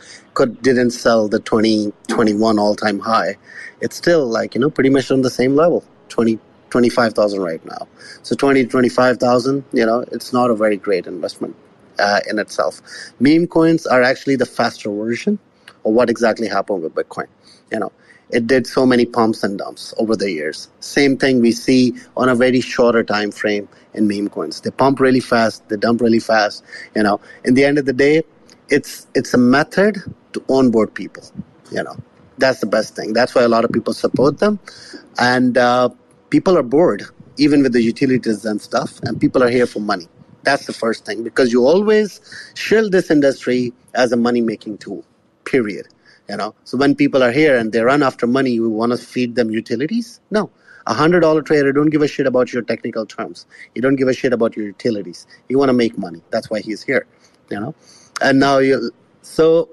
didn't sell the 2021 all-time high. It's still pretty much on the same level, 25,000 right now. So 20 to 25,000, it's not a very great investment in itself. Meme coins are actually the faster version of what exactly happened with Bitcoin. It did so many pumps and dumps over the years. Same thing we see on a very shorter time frame in meme coins. They pump really fast, they dump really fast. In the end of the day, it's a method to onboard people. That's the best thing. That's why a lot of people support them, and people are bored even with the utilities and stuff, and people are here for money. That's the first thing, because you always shield this industry as a money-making tool, period. So when people are here and they run after money, you want to feed them utilities? No. $100 trader don't give a shit about your technical terms. You don't give a shit about your utilities. You want to make money. That's why he's here. And now so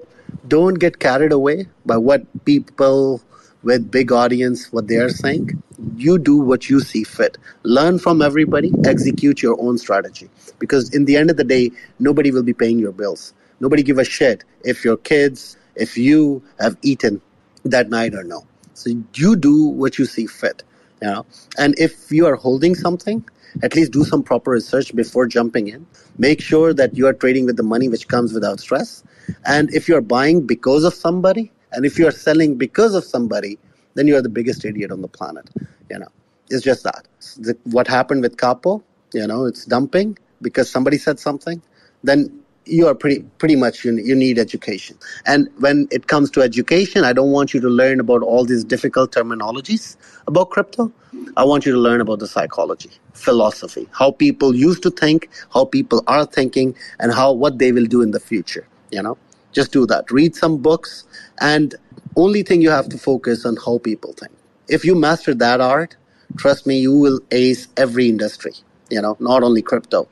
don't get carried away by what people with big audience, what they are saying. You do what you see fit. Learn from everybody. Execute your own strategy. Because in the end of the day, nobody will be paying your bills. Nobody give a shit if your kids, if you have eaten that night or no. So you do what you see fit. And if you are holding something, at least do some proper research before jumping in. Make sure that you are trading with the money which comes without stress. And if you're buying because of somebody, and if you're selling because of somebody, then you are the biggest idiot on the planet. It's just that. What happened with Capo, it's dumping because somebody said something. Then you are pretty much, you need education. And when it comes to education, I don't want you to learn about all these difficult terminologies about crypto. I want you to learn about the psychology, philosophy, how people used to think, how people are thinking, and what they will do in the future. Just do that. Read some books, and only thing you have to focus on how people think. If you master that art, trust me, you will ace every industry. Not only crypto.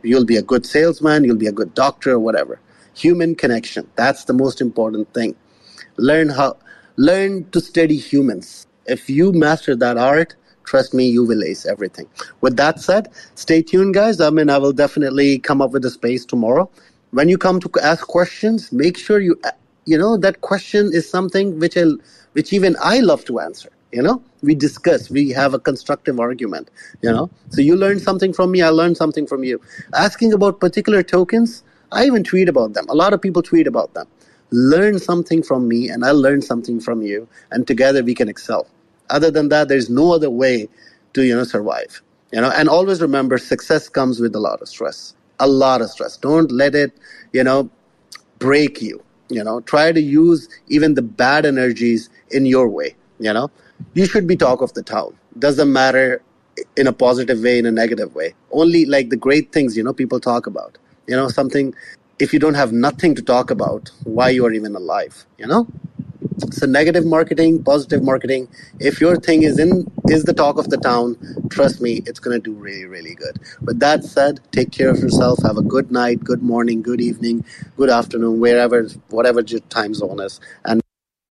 You'll be a good salesman, you'll be a good doctor, whatever. Human connection. That's the most important thing. Learn to study humans. If you master that art, trust me, you will ace everything. With that said, stay tuned, guys. I will definitely come up with a space tomorrow. When you come to ask questions, make sure that question is something which even I love to answer. We discuss, we have a constructive argument. So you learn something from me, I learn something from you. Asking about particular tokens, I even tweet about them. A lot of people tweet about them. Learn something from me, and I'll learn something from you, and together we can excel. Other than that, there's no other way to survive. And always remember, success comes with a lot of stress. A lot of stress. Don't let it break you. Try to use even the bad energies in your way. You should be talk of the town. Doesn't matter in a positive way, in a negative way. Only like the great things people talk about. Something. If you don't have nothing to talk about, why you are even alive? So negative marketing, positive marketing. If your thing is the talk of the town, trust me, it's going to do really, really good. With that said, take care of yourself. Have a good night, good morning, good evening, good afternoon, whatever your time zone is. And